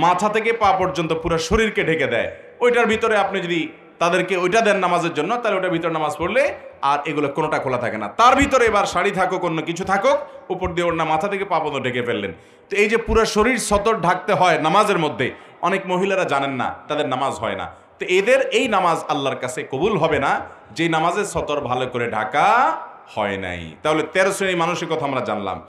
A: মাথা থেকে পা পর্যন্ত পুরো শরীরকে ঢেকে দেয়। ওইটার ভিতরে আপনি যদি তাদেরকে ওইটা দেন নামাজের জন্য, তাহলে ওটার ভিতরে নামাজ পড়লে আর এগুলো কোনোটা খোলা থাকে না। তার ভিতরে এবার শাড়ি থাকুক, অন্য কিছু থাকুক, উপর দিয়ে ওড়না মাথা থেকে পা পর্যন্ত ঢেকে ফেললেন। তো এই যে পুরো শরীর সতর ঢাকতে হয় নামাজের মধ্যে, অনেক মহিলারা জানেন না, তাদের নামাজ হয় না। তো এদের এই নামাজ আল্লাহর কাছে কবুল হবে না, যে নামাজের সতর ভালো করে ঢাকা হয় নাই। তাহলে 13 শ্রেণীর মানুষের কথা আমরা জানলাম।